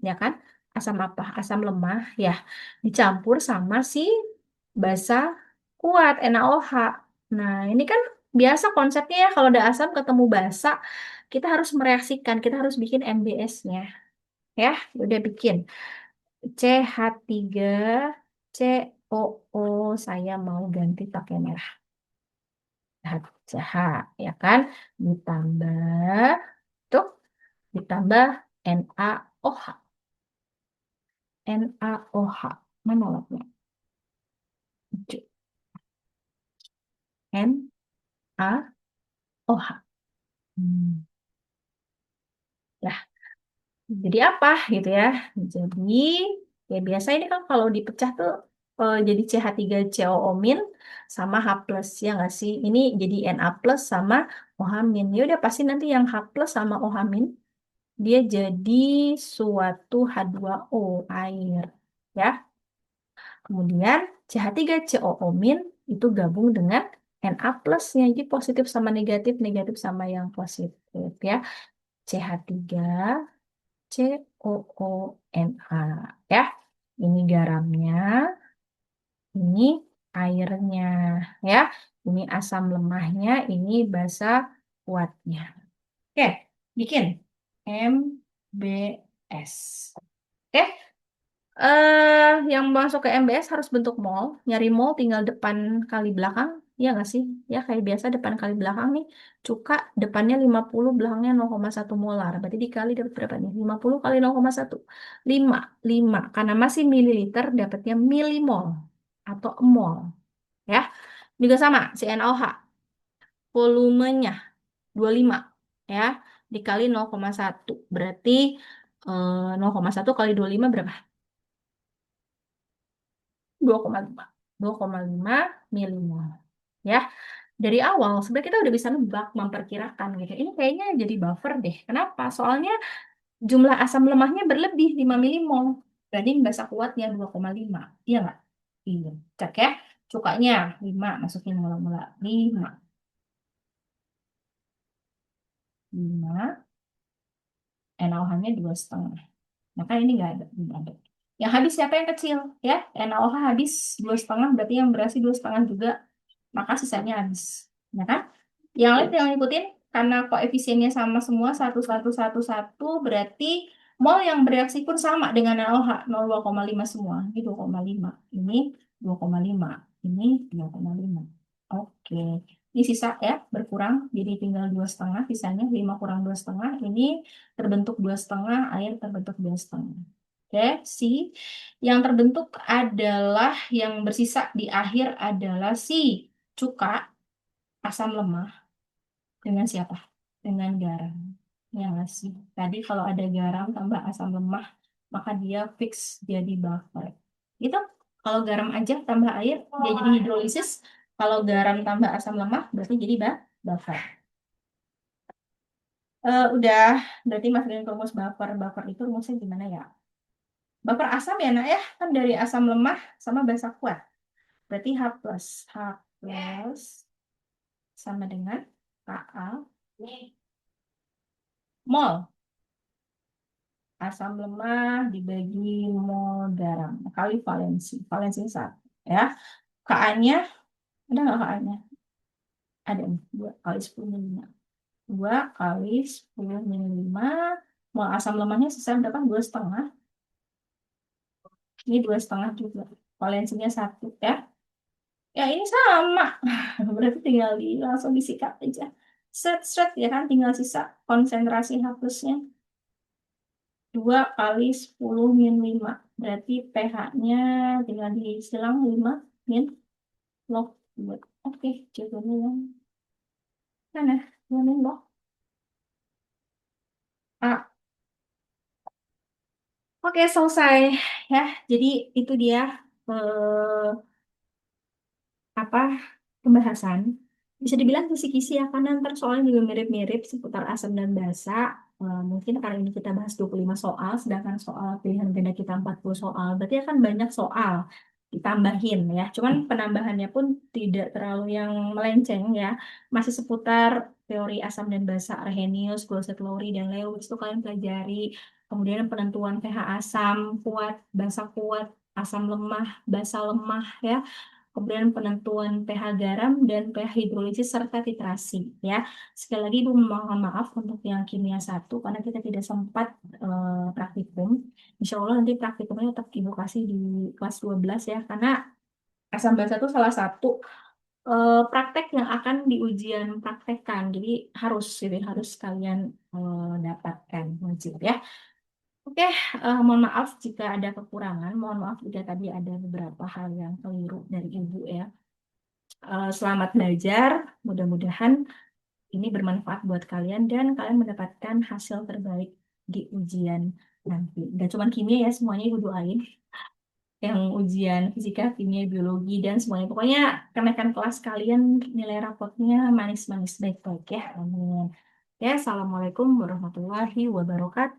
ya kan? Asam apa? Asam lemah, ya. Dicampur sama si basa kuat NaOH. Nah, ini kan biasa konsepnya ya kalau ada asam ketemu basa, kita harus mereaksikan, kita harus bikin MBS-nya. Ya, udah bikin CH3 COO, saya mau ganti pakai merah. CH, ya kan? Ditambah tuh, ditambah NaOH. NaOH. Mana lotnya? NaOH. Lah, jadi apa gitu ya? Jadi ya biasa ini kan kalau dipecah tuh jadi CH3COO- sama H plus ya nggak sih? Ini jadi Na plus sama OH-. Ya udah pasti nanti yang H plus sama OH- dia jadi suatu H2O air ya. Kemudian CH3COO- itu gabung dengan Na plusnya. Jadi positif sama negatif, negatif sama yang positif ya. CH3 COONA ya. Ini garamnya, ini airnya ya. Ini asam lemahnya, ini basa kuatnya. Oke, bikin MBS. Oke, yang masuk ke MBS harus bentuk mol. Nyari mol tinggal depan kali belakang. Ya nggak sih? Ya kayak biasa depan kali belakang nih. Cuka depannya 50, belakangnya 0,1 molar. Berarti dikali dapat berapa nih? 50 kali 0,1. 5. 5. Karena masih mililiter dapatnya milimol atau mol. Ya. Juga sama, si NaOH. Volumenya 25 ya, dikali 0,1. Berarti 0,1 kali 25 berapa? 2,5. 2,5 milimol. Ya, dari awal sebenarnya kita udah bisa nebak, memperkirakan gitu. Ini kayaknya jadi buffer deh. Kenapa? Soalnya jumlah asam lemahnya berlebih 5 milimol. Dibanding basa kuatnya 2,5. Iya nggak? Iya. Cek ya. Cukanya 5. Masukin mula-mula. 5. 5. NaOH-nya 2,5. Maka ini nggak ada. Nggak ada. Yang habis siapa yang kecil? Ya, NaOH habis 2,5. Berarti yang berasi 2,5 juga. Maka sisanya habis. Ya kan? Yang lain yang ngikutin, karena koefisiennya sama semua, 1, 1, 1, 1, berarti mol yang bereaksi pun sama dengan NaOH, 0,2,5 semua. Ini 2,5. Ini 2,5. Ini 2,5. Oke. Ini sisa ya, berkurang. Jadi tinggal 2,5, sisanya 5 kurang 2,5. Ini terbentuk 2,5, air terbentuk 2,5. Oke, si yang terbentuk adalah, yang bersisa di akhir adalah si cuka, asam lemah, dengan siapa? Dengan garam. Ya nggak sih? Tadi kalau ada garam tambah asam lemah, maka dia fix jadi buffer. Itu kalau garam aja tambah air, dia jadi hidrolisis. Kalau garam tambah asam lemah, berarti jadi buffer. Udah, berarti masukin ke rumus buffer. Buffer itu rumusnya gimana ya? Buffer asam ya, nak ya? Kan dari asam lemah sama basa kuat. Berarti H plus. H plus sama dengan Ka mol asam lemah dibagi mol garam kali valensi. Valensi satu ya. Ka-nya ada nggak Ka-nya? Ada nih. 2 kali 10 min 5. 2 kali 10 min 5. Mol asam lemahnya sisa berapa? 2,5. Ini 2,5 juga. Valensinya 1 ya. Ya ini sama. Berarti tinggal langsung disikat aja. Set-set ya kan. Tinggal sisa konsentrasi H plusnya. 2 kali 10 min 5. Berarti pH-nya tinggal disilang 5 min log 2. Oke, jawabannya yang mana? 2 min log A. Oke, selesai ya. Jadi itu dia eh, apa pembahasan. Bisa dibilang kisi-kisi ya, karena ntar soalnya juga mirip-mirip seputar asam dan basa. Mungkin kali ini kita bahas 25 soal, sedangkan soal pilihan ganda kita 40 soal. Berarti akan banyak soal ditambahin ya. Cuman penambahannya pun tidak terlalu yang melenceng ya. Masih seputar teori asam dan basa, Arrhenius, Gosset-Lowry, dan Lewis itu kalian pelajari. Kemudian penentuan pH asam, kuat, basa kuat, asam lemah, basa lemah ya. Kemudian penentuan pH garam dan pH hidrolisis serta titrasi ya. Sekali lagi Ibu mohon maaf untuk yang kimia satu karena kita tidak sempat praktikum. Insya Allah nanti praktikumnya tetap Ibu kasih di kelas 12 ya, karena asam basa itu salah satu praktek yang akan di ujian praktekkan. Jadi harus jadi harus kalian dapatkan wajib ya. Oke, mohon maaf jika ada kekurangan, mohon maaf jika tadi ada beberapa hal yang keliru dari Ibu ya. Selamat belajar, mudah-mudahan ini bermanfaat buat kalian dan kalian mendapatkan hasil terbaik di ujian nanti. Gak cuma kimia ya, semuanya Ibu doain. Yang ujian fisika, kimia, biologi, dan semuanya. Pokoknya kenaikan kelas kalian nilai rapotnya manis-manis baik-baik ya. Amin. Ya, Assalamualaikum warahmatullahi wabarakatuh.